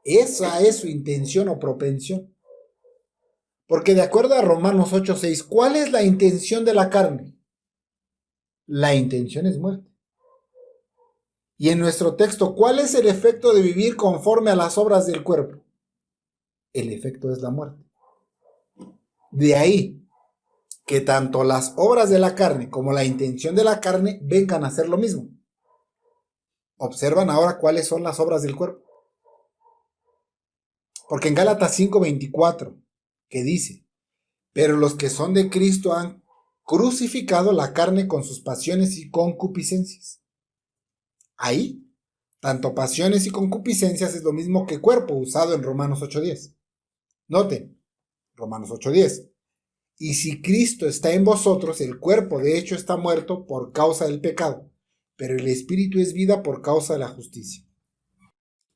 Esa es su intención o propensión. Porque de acuerdo a Romanos 8:6, ¿cuál es la intención de la carne? La intención es muerte. Y en nuestro texto, ¿cuál es el efecto de vivir conforme a las obras del cuerpo? El efecto es la muerte. De ahí que tanto las obras de la carne como la intención de la carne vengan a ser lo mismo. Observan ahora cuáles son las obras del cuerpo. Porque en Gálatas 5:24, que dice: pero los que son de Cristo han crucificado la carne con sus pasiones y concupiscencias. Ahí, tanto pasiones y concupiscencias es lo mismo que cuerpo, usado en Romanos 8:10. Noten, Romanos 8:10. Y si Cristo está en vosotros, el cuerpo de hecho está muerto por causa del pecado, pero el espíritu es vida por causa de la justicia.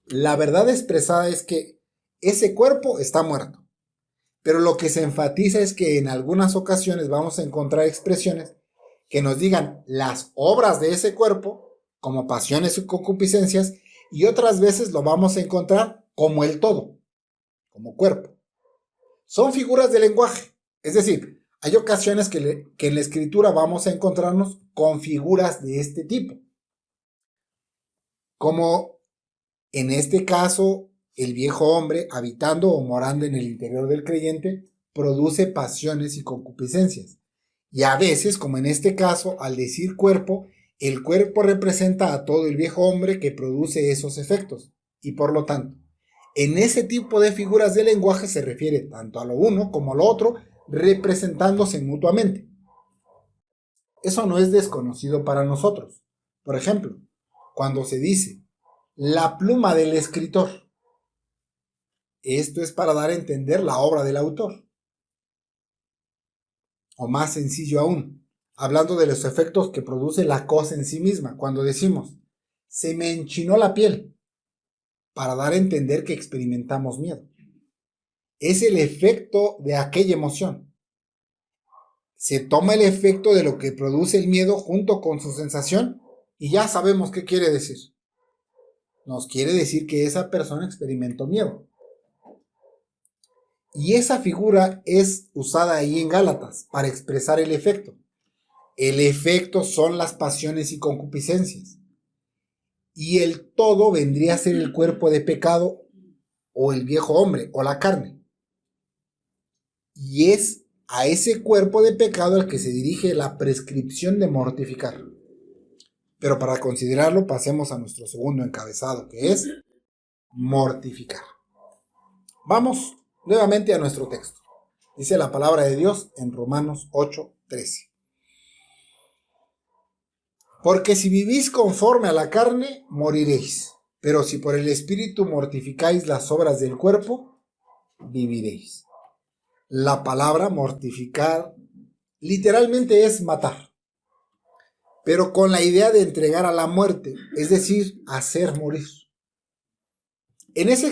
La verdad expresada es que ese cuerpo está muerto, pero lo que se enfatiza es que en algunas ocasiones vamos a encontrar expresiones que nos digan las obras de ese cuerpo, como pasiones y concupiscencias, y otras veces lo vamos a encontrar como el todo, como cuerpo. Son figuras de lenguaje, es decir, hay ocasiones que en la escritura vamos a encontrarnos con figuras de este tipo, como en este caso el viejo hombre habitando o morando en el interior del creyente produce pasiones y concupiscencias. Y a veces, como en este caso, al decir cuerpo, el cuerpo representa a todo el viejo hombre que produce esos efectos. Y por lo tanto, en ese tipo de figuras de lenguaje se refiere tanto a lo uno como a lo otro, representándose mutuamente. Eso no es desconocido para nosotros. Por ejemplo, cuando se dice la pluma del escritor, esto es para dar a entender la obra del autor. O más sencillo aún, hablando de los efectos que produce la cosa en sí misma, cuando decimos se me enchinó la piel, para dar a entender que experimentamos miedo. Es el efecto de aquella emoción. Se toma el efecto de lo que produce el miedo junto con su sensación y ya sabemos qué quiere decir. Nos quiere decir que esa persona experimentó miedo. Y esa figura es usada ahí en Gálatas para expresar el efecto. El efecto son las pasiones y concupiscencias. Y el todo vendría a ser el cuerpo de pecado o el viejo hombre o la carne. Y es a ese cuerpo de pecado al que se dirige la prescripción de mortificar. Pero para considerarlo pasemos a nuestro segundo encabezado, que es mortificar. Vamos nuevamente a nuestro texto. Dice la palabra de Dios en Romanos 8:13. Porque si vivís conforme a la carne, moriréis. Pero si por el Espíritu mortificáis las obras del cuerpo, viviréis. La palabra mortificar literalmente es matar, pero con la idea de entregar a la muerte, es decir, hacer morir. En esa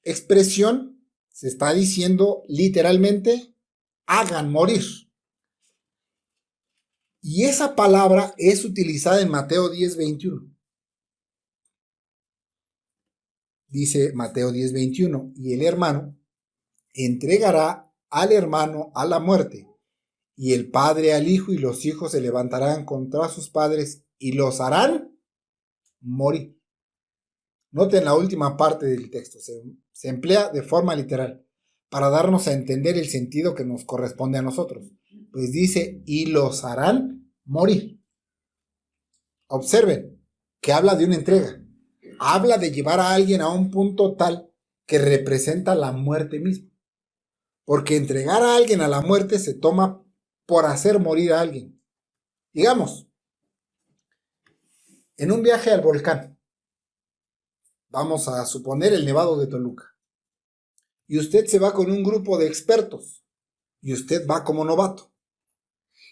expresión se está diciendo literalmente, hagan morir. Y esa palabra es utilizada en Mateo 10:21. Dice Mateo 10:21, y el hermano entregará al hermano a la muerte, y el padre al hijo, y los hijos se levantarán contra sus padres y los harán morir. Noten la última parte del texto, se emplea de forma literal para darnos a entender el sentido que nos corresponde a nosotros. Pues dice, y los harán morir. Observen que habla de una entrega. Habla de llevar a alguien a un punto tal que representa la muerte misma. Porque entregar a alguien a la muerte se toma por hacer morir a alguien. Digamos, en un viaje al volcán, vamos a suponer el Nevado de Toluca, y usted se va con un grupo de expertos, y usted va como novato.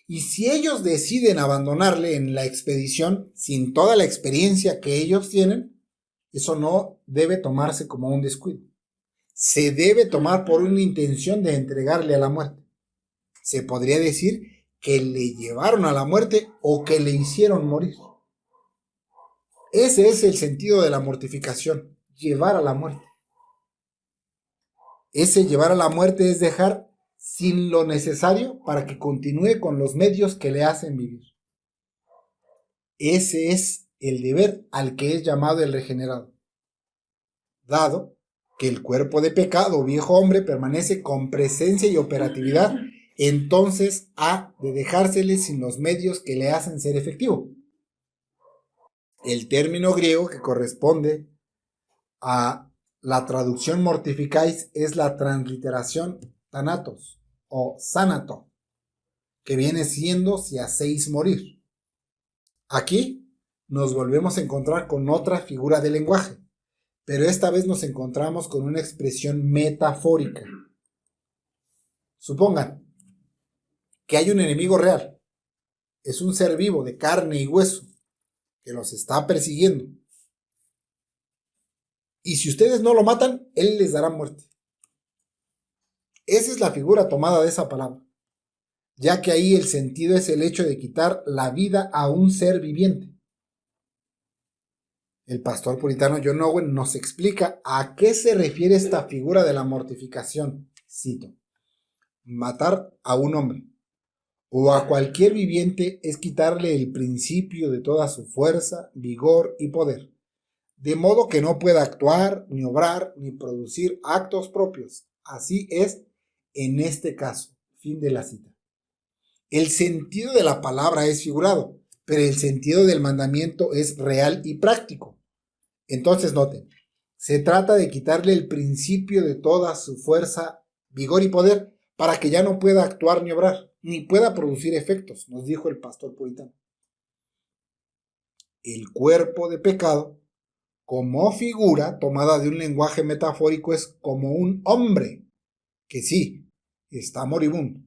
Y si ellos deciden abandonarle en la expedición sin toda la experiencia que ellos tienen, eso no debe tomarse como un descuido. Se debe tomar por una intención de entregarle a la muerte. Se podría decir que le llevaron a la muerte o que le hicieron morir. Ese es el sentido de la mortificación, llevar a la muerte. Ese llevar a la muerte es dejar sin lo necesario para que continúe con los medios que le hacen vivir. Ese es el deber al que es llamado el regenerado. Dado que el cuerpo de pecado, viejo hombre, permanece con presencia y operatividad, entonces ha de dejársele sin los medios que le hacen ser efectivo. El término griego que corresponde a la traducción mortificáis es la transliteración thanatos o sanato, que viene siendo si hacéis morir. Aquí nos volvemos a encontrar con otra figura del lenguaje, pero esta vez nos encontramos con una expresión metafórica. Supongan que hay un enemigo real, es un ser vivo de carne y hueso que los está persiguiendo. Y si ustedes no lo matan, él les dará muerte. Esa es la figura tomada de esa palabra, ya que ahí el sentido es el hecho de quitar la vida a un ser viviente. El pastor puritano John Owen nos explica a qué se refiere esta figura de la mortificación. Cito: matar a un hombre o a cualquier viviente es quitarle el principio de toda su fuerza, vigor y poder, de modo que no pueda actuar, ni obrar, ni producir actos propios. Así es en este caso. Fin de la cita. El sentido de la palabra es figurado, pero el sentido del mandamiento es real y práctico. Entonces noten, se trata de quitarle el principio de toda su fuerza, vigor y poder para que ya no pueda actuar ni obrar, ni pueda producir efectos, nos dijo el pastor puritano. El cuerpo de pecado, como figura tomada de un lenguaje metafórico, es como un hombre que sí, está moribundo,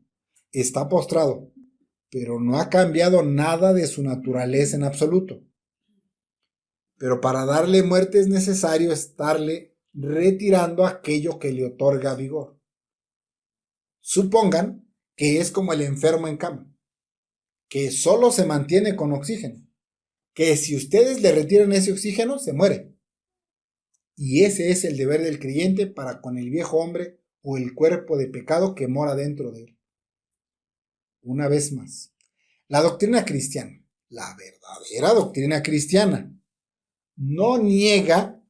está postrado, pero no ha cambiado nada de su naturaleza en absoluto. Pero para darle muerte es necesario estarle retirando aquello que le otorga vigor. Supongan que es como el enfermo en cama, que solo se mantiene con oxígeno, que si ustedes le retiran ese oxígeno, se muere. Y ese es el deber del creyente para con el viejo hombre o el cuerpo de pecado que mora dentro de él. Una vez más, la doctrina cristiana, la verdadera doctrina cristiana, no niega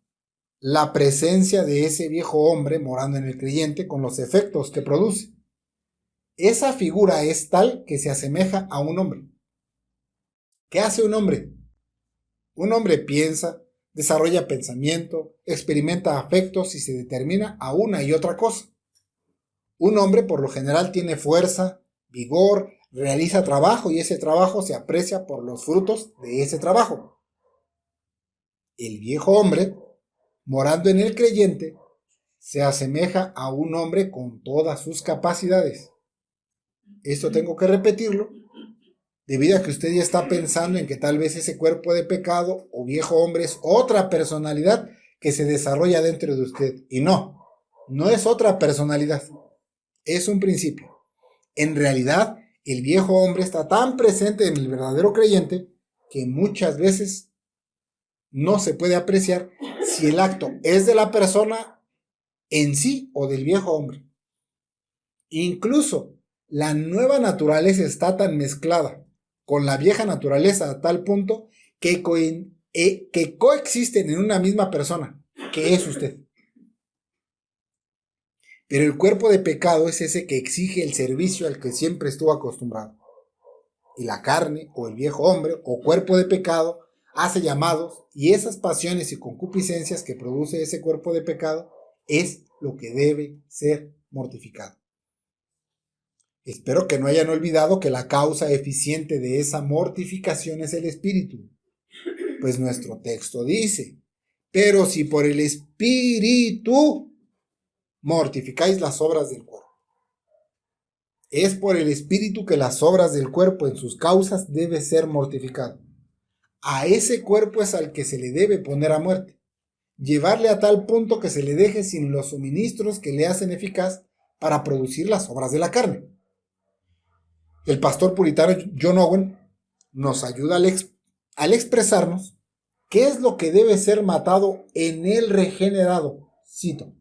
la presencia de ese viejo hombre morando en el creyente con los efectos que produce. Esa figura es tal que se asemeja a un hombre. ¿Qué hace un hombre? Un hombre piensa, desarrolla pensamiento, experimenta afectos y se determina a una y otra cosa. Un hombre por lo general tiene fuerza, vigor, realiza trabajo y ese trabajo se aprecia por los frutos de ese trabajo. El viejo hombre, morando en el creyente, se asemeja a un hombre con todas sus capacidades. Esto tengo que repetirlo, debido a que usted ya está pensando en que tal vez ese cuerpo de pecado o viejo hombre es otra personalidad que se desarrolla dentro de usted. Y no, no es otra personalidad, es un principio. En realidad, el viejo hombre está tan presente en el verdadero creyente que muchas veces no se puede apreciar si el acto es de la persona en sí o del viejo hombre. Incluso la nueva naturaleza está tan mezclada con la vieja naturaleza a tal punto que coexisten en una misma persona, que es usted. Pero el cuerpo de pecado es ese que exige el servicio al que siempre estuvo acostumbrado. Y la carne, o el viejo hombre, o cuerpo de pecado, hace llamados, y esas pasiones y concupiscencias que produce ese cuerpo de pecado es lo que debe ser mortificado. Espero que no hayan olvidado que la causa eficiente de esa mortificación es el espíritu. Pues nuestro texto dice, pero si por el espíritu mortificáis las obras del cuerpo. Es por el espíritu que las obras del cuerpo en sus causas debe ser mortificado. A ese cuerpo es al que se le debe poner a muerte. Llevarle a tal punto que se le deje sin los suministros que le hacen eficaz para producir las obras de la carne. El pastor puritano John Owen nos ayuda al expresarnos qué es lo que debe ser matado en el regenerado. Cito: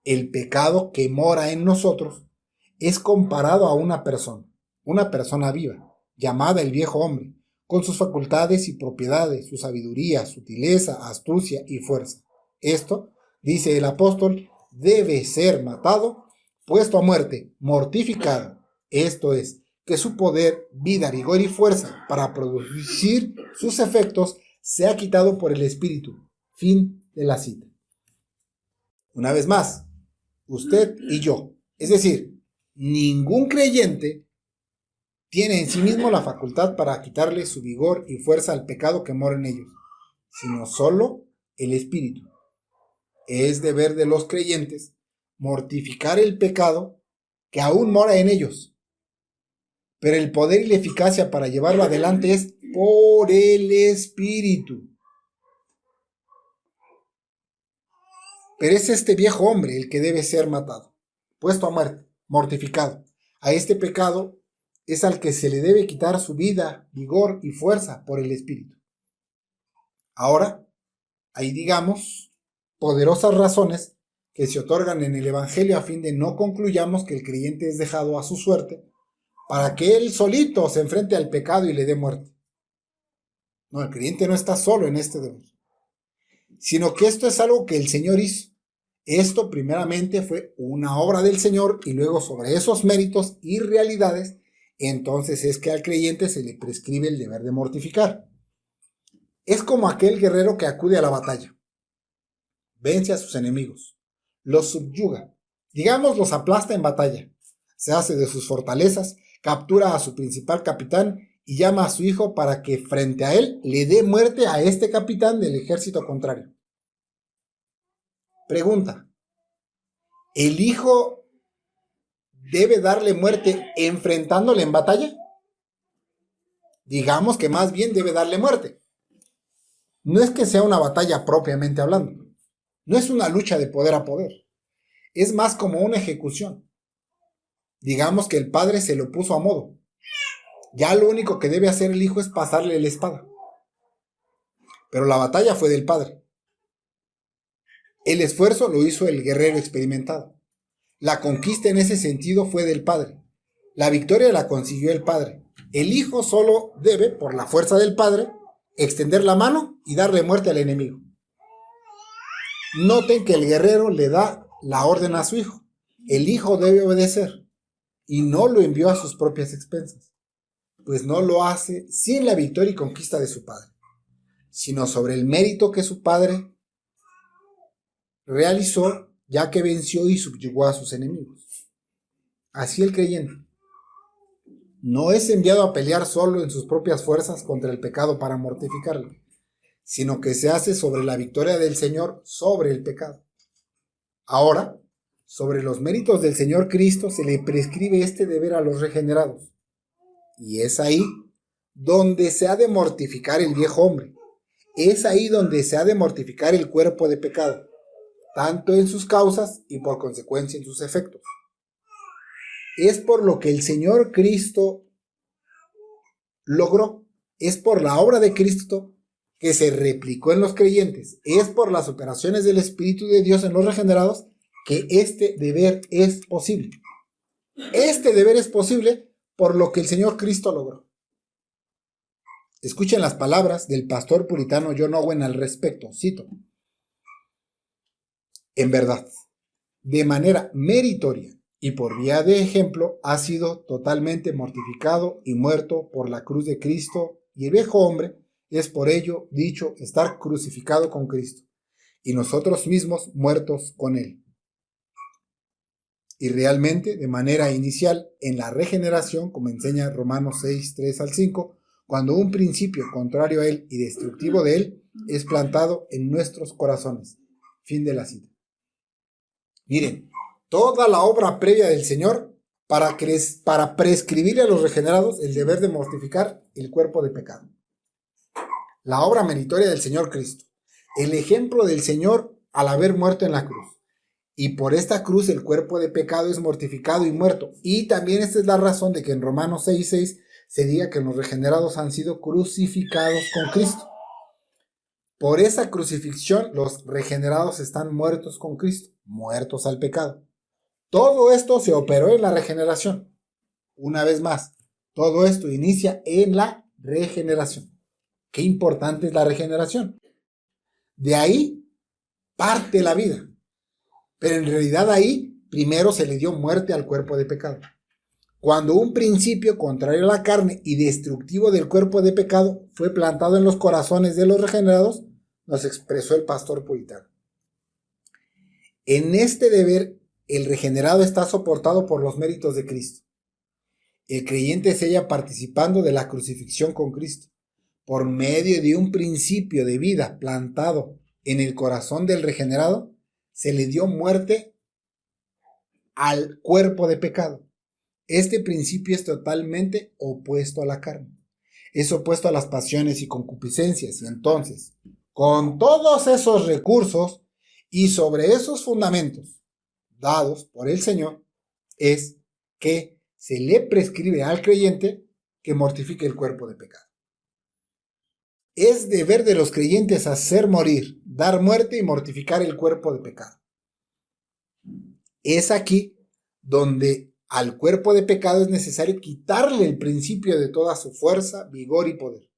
el pecado que mora en nosotros es comparado a una persona viva, llamada el viejo hombre, con sus facultades y propiedades, su sabiduría, sutileza, astucia y fuerza. Esto, dice el apóstol, debe ser matado, puesto a muerte, mortificado. Esto es, que su poder, vida, vigor y fuerza para producir sus efectos sea quitado por el espíritu. Fin de la cita. Una vez más, usted y yo, es decir, ningún creyente tiene en sí mismo la facultad para quitarle su vigor y fuerza al pecado que mora en ellos, sino solo el espíritu. Es deber de los creyentes mortificar el pecado que aún mora en ellos. Pero el poder y la eficacia para llevarlo adelante es por el Espíritu. Pero es este viejo hombre el que debe ser matado, puesto a muerte, mortificado. A este pecado es al que se le debe quitar su vida, vigor y fuerza por el Espíritu. Ahora, hay, digamos, poderosas razones que se otorgan en el Evangelio a fin de no concluyamos que el creyente es dejado a su suerte para que él solito se enfrente al pecado y le dé muerte. No, el creyente no está solo en este deber, sino que esto es algo que el Señor hizo. Esto primeramente fue una obra del Señor y luego sobre esos méritos y realidades, entonces es que al creyente se le prescribe el deber de mortificar. Es como aquel guerrero que acude a la batalla, vence a sus enemigos, los subyuga, digamos los aplasta en batalla, se hace de sus fortalezas, captura a su principal capitán y llama a su hijo para que frente a él le dé muerte a este capitán del ejército contrario. Pregunta: ¿el hijo debe darle muerte enfrentándole en batalla? Digamos que más bien debe darle muerte. No es que sea una batalla propiamente hablando, no es una lucha de poder a poder, es más como una ejecución. Digamos que el padre se lo puso a modo. Ya lo único que debe hacer el hijo es pasarle la espada. Pero la batalla fue del padre. El esfuerzo lo hizo el guerrero experimentado. La conquista en ese sentido fue del padre. La victoria la consiguió el padre. El hijo solo debe, por la fuerza del padre, extender la mano y darle muerte al enemigo. Noten que el guerrero le da la orden a su hijo. El hijo debe obedecer y no lo envió a sus propias expensas, pues no lo hace sin la victoria y conquista de su padre, sino sobre el mérito que su padre realizó, ya que venció y subyugó a sus enemigos. Así el creyente no es enviado a pelear solo en sus propias fuerzas contra el pecado para mortificarlo, sino que se hace sobre la victoria del Señor sobre el pecado. Ahora, sobre los méritos del Señor Cristo se le prescribe este deber a los regenerados. Y es ahí donde se ha de mortificar el viejo hombre. Es ahí donde se ha de mortificar el cuerpo de pecado, tanto en sus causas y por consecuencia en sus efectos. Es por lo que el Señor Cristo logró, es por la obra de Cristo que se replicó en los creyentes, es por las operaciones del Espíritu de Dios en los regenerados que este deber es posible. Este deber es posible por lo que el Señor Cristo logró. Escuchen las palabras del pastor puritano John Owen al respecto, cito: en verdad, de manera meritoria y por vía de ejemplo, ha sido totalmente mortificado y muerto por la cruz de Cristo, y el viejo hombre es por ello dicho estar crucificado con Cristo, y nosotros mismos muertos con él. Y realmente, de manera inicial, en la regeneración, como enseña Romanos 6, 3 al 5, cuando un principio contrario a él y destructivo de él es plantado en nuestros corazones. Fin de la cita. Miren, toda la obra previa del Señor para prescribir a los regenerados el deber de mortificar el cuerpo de pecado. La obra meritoria del Señor Cristo. El ejemplo del Señor al haber muerto en la cruz. Y por esta cruz el cuerpo de pecado es mortificado y muerto. Y también esta es la razón de que en Romanos 6:6 se diga que los regenerados han sido crucificados con Cristo. Por esa crucifixión los regenerados están muertos con Cristo, muertos al pecado. Todo esto se operó en la regeneración. Una vez más, todo esto inicia en la regeneración. Qué importante es la regeneración. De ahí parte la vida. Pero en realidad ahí primero se le dio muerte al cuerpo de pecado. Cuando un principio contrario a la carne y destructivo del cuerpo de pecado fue plantado en los corazones de los regenerados, nos expresó el pastor puritano. En este deber, el regenerado está soportado por los méritos de Cristo. El creyente se halla participando de la crucifixión con Cristo, por medio de un principio de vida plantado en el corazón del regenerado. Se le dio muerte al cuerpo de pecado. Este principio es totalmente opuesto a la carne. Es opuesto a las pasiones y concupiscencias. Y entonces, con todos esos recursos y sobre esos fundamentos dados por el Señor, es que se le prescribe al creyente que mortifique el cuerpo de pecado. Es deber de los creyentes hacer morir, dar muerte y mortificar el cuerpo de pecado. Es aquí donde al cuerpo de pecado es necesario quitarle el principio de toda su fuerza, vigor y poder,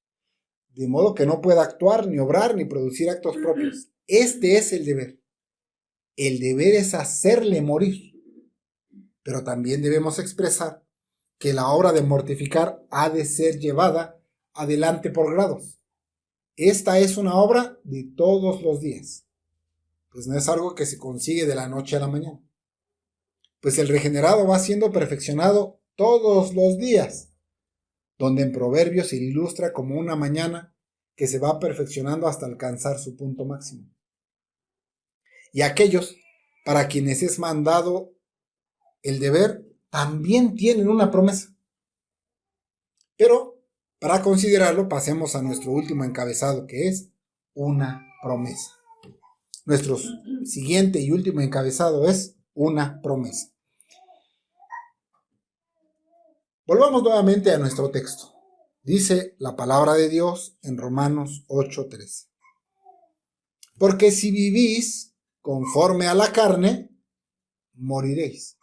de modo que no pueda actuar, ni obrar, ni producir actos propios. Este es el deber. El deber es hacerle morir. Pero también debemos expresar que la obra de mortificar ha de ser llevada adelante por grados. Esta es una obra de todos los días, pues no es algo que se consigue de la noche a la mañana. Pues el regenerado va siendo perfeccionado todos los días, donde en Proverbios se ilustra como una mañana que se va perfeccionando hasta alcanzar su punto máximo. Y aquellos para quienes es mandado el deber también tienen una promesa. Pero para considerarlo pasemos a nuestro último encabezado, que es una promesa. Nuestro siguiente y último encabezado es una promesa. Volvamos nuevamente a nuestro texto. Dice la palabra de Dios en Romanos 8:13. Porque si vivís conforme a la carne, moriréis.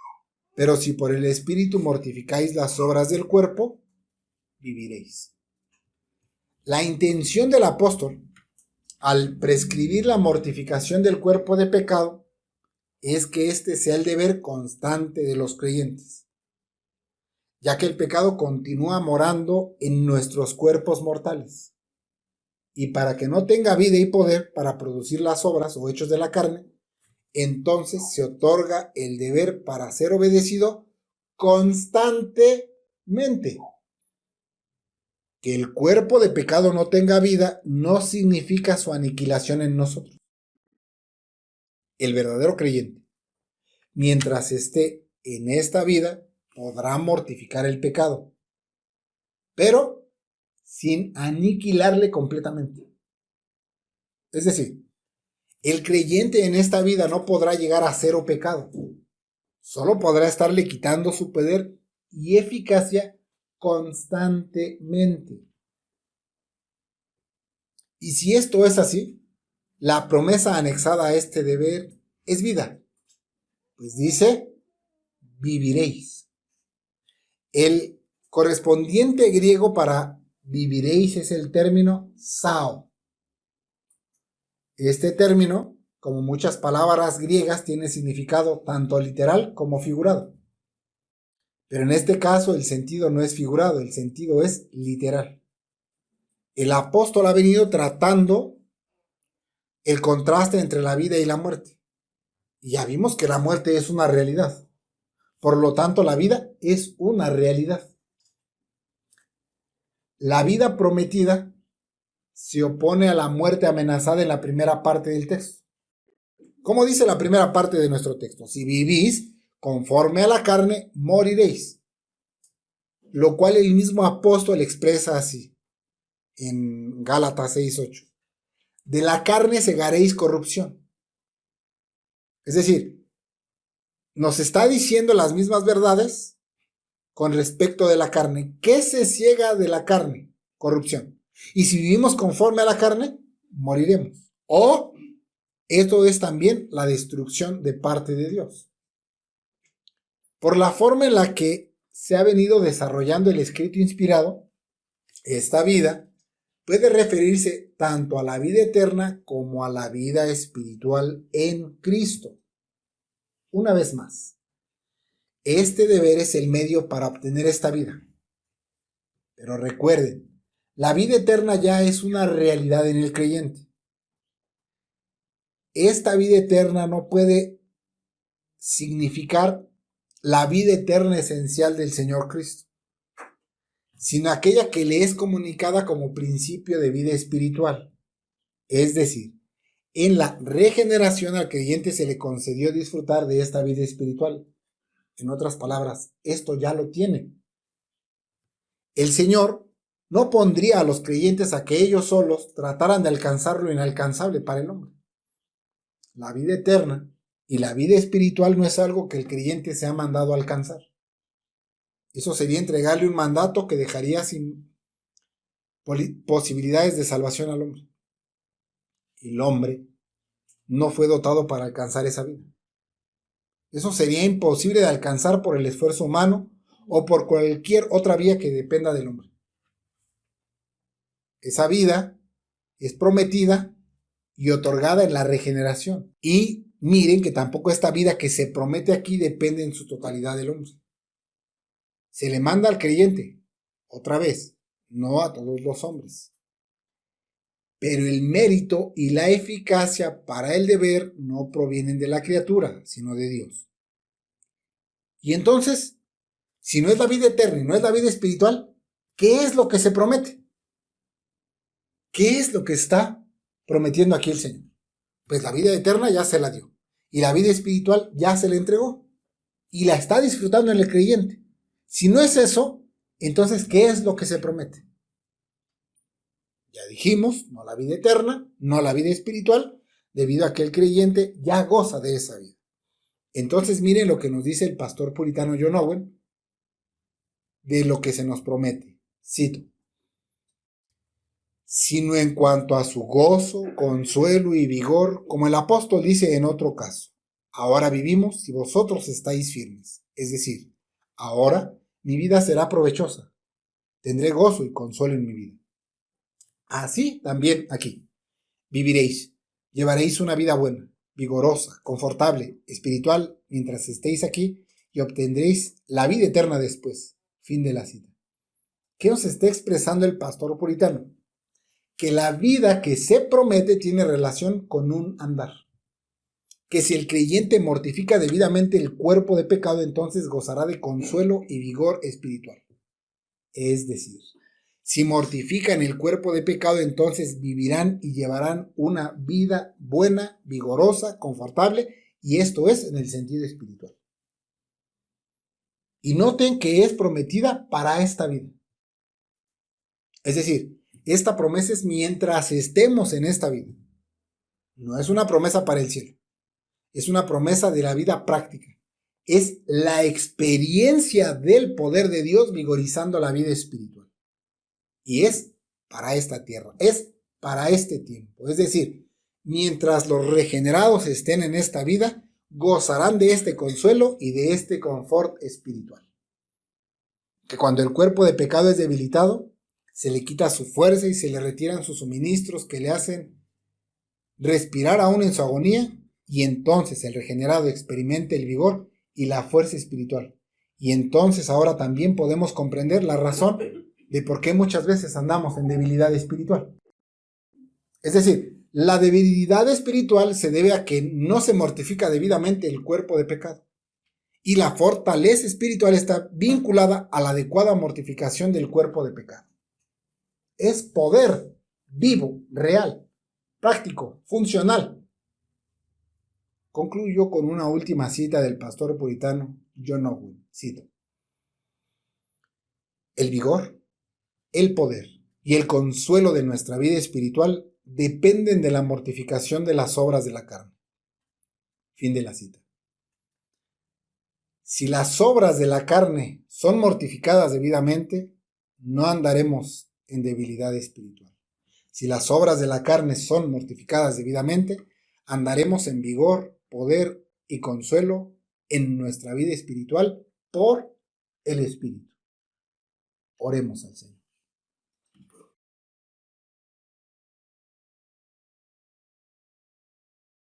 Pero si por el Espíritu mortificáis las obras del cuerpo, viviréis. La intención del apóstol, al prescribir la mortificación del cuerpo de pecado, es que este sea el deber constante de los creyentes, ya que el pecado continúa morando en nuestros cuerpos mortales. Y para que no tenga vida y poder para producir las obras o hechos de la carne, entonces se otorga el deber para ser obedecido constantemente. Que el cuerpo de pecado no tenga vida no significa su aniquilación en nosotros. El verdadero creyente, mientras esté en esta vida, podrá mortificar el pecado, pero sin aniquilarle completamente. Es decir, el creyente en esta vida no podrá llegar a cero pecado, solo podrá estarle quitando su poder y eficacia constantemente. Y si esto es así, la promesa anexada a este deber es vida, pues dice, viviréis. El correspondiente griego para viviréis es el término sao. Este término, como muchas palabras griegas, tiene significado tanto literal como figurado. Pero en este caso el sentido no es figurado, el sentido es literal. El apóstol ha venido tratando el contraste entre la vida y la muerte. Y ya vimos que la muerte es una realidad. Por lo tanto, la vida es una realidad. La vida prometida se opone a la muerte amenazada en la primera parte del texto. ¿Cómo dice la primera parte de nuestro texto? Si vivís conforme a la carne, moriréis. Lo cual el mismo apóstol expresa así en Gálatas 6:8. De la carne segaréis corrupción. Es decir, nos está diciendo las mismas verdades con respecto de la carne. ¿Qué se ciega de la carne? Corrupción. Y si vivimos conforme a la carne, moriremos. O esto es también la destrucción de parte de Dios. Por la forma en la que se ha venido desarrollando el escrito inspirado, esta vida puede referirse tanto a la vida eterna como a la vida espiritual en Cristo. Una vez más, este deber es el medio para obtener esta vida. Pero recuerden, la vida eterna ya es una realidad en el creyente. Esta vida eterna no puede significar la vida eterna esencial del Señor Cristo, sino aquella que le es comunicada como principio de vida espiritual. Es decir, en la regeneración al creyente se le concedió disfrutar de esta vida espiritual. En otras palabras, esto ya lo tiene. El Señor no pondría a los creyentes a que ellos solos trataran de alcanzar lo inalcanzable para el hombre. La vida eterna y la vida espiritual no es algo que el creyente se ha mandado a alcanzar. Eso sería entregarle un mandato que dejaría sin posibilidades de salvación al hombre. El hombre no fue dotado para alcanzar esa vida. Eso sería imposible de alcanzar por el esfuerzo humano o por cualquier otra vía que dependa del hombre. Esa vida es prometida y otorgada en la regeneración. Y miren que tampoco esta vida que se promete aquí depende en su totalidad del hombre. Se le manda al creyente, otra vez, no a todos los hombres. Pero el mérito y la eficacia para el deber no provienen de la criatura, sino de Dios. Y entonces, si no es la vida eterna y no es la vida espiritual, ¿qué es lo que se promete? ¿Qué es lo que está prometiendo aquí el Señor? Pues la vida eterna ya se la dio. Y la vida espiritual ya se le entregó. Y la está disfrutando en el creyente. Si no es eso, entonces, ¿qué es lo que se promete? Ya dijimos, no la vida eterna, no la vida espiritual, debido a que el creyente ya goza de esa vida. Entonces miren lo que nos dice el pastor puritano John Owen de lo que se nos promete. Cito: sino en cuanto a su gozo, consuelo y vigor, como el apóstol dice en otro caso: ahora vivimos si vosotros estáis firmes. Es decir, ahora mi vida será provechosa, tendré gozo y consuelo en mi vida. Así también aquí viviréis, llevaréis una vida buena, vigorosa, confortable, espiritual, mientras estéis aquí, y obtendréis la vida eterna después. Fin de la cita. ¿Qué nos está expresando el pastor puritano? Que la vida que se promete tiene relación con un andar. Que si el creyente mortifica debidamente el cuerpo de pecado, entonces gozará de consuelo y vigor espiritual. Es decir, si mortifican el cuerpo de pecado, entonces vivirán y llevarán una vida buena, vigorosa, confortable, y esto es en el sentido espiritual. Y noten que es prometida para esta vida. Es decir, esta promesa es mientras estemos en esta vida. No es una promesa para el cielo. Es una promesa de la vida práctica. Es la experiencia del poder de Dios vigorizando la vida espiritual. Y es para esta tierra, es para este tiempo. Es decir, mientras los regenerados estén en esta vida, gozarán de este consuelo y de este confort espiritual. Que cuando el cuerpo de pecado es debilitado, se le quita su fuerza y se le retiran sus suministros que le hacen respirar aún en su agonía, y entonces el regenerado experimenta el vigor y la fuerza espiritual. Y entonces ahora también podemos comprender la razón de por qué muchas veces andamos en debilidad espiritual. Es decir, la debilidad espiritual se debe a que no se mortifica debidamente el cuerpo de pecado. Y la fortaleza espiritual está vinculada a la adecuada mortificación del cuerpo de pecado. Es poder vivo, real, práctico, funcional. Concluyo con una última cita del pastor puritano John Owen. Cito: el vigor, el poder y el consuelo de nuestra vida espiritual dependen de la mortificación de las obras de la carne. Fin de la cita. Si las obras de la carne son mortificadas debidamente, no andaremos en debilidad espiritual. Si las obras de la carne son mortificadas debidamente, andaremos en vigor, poder y consuelo en nuestra vida espiritual por el Espíritu. Oremos al Señor.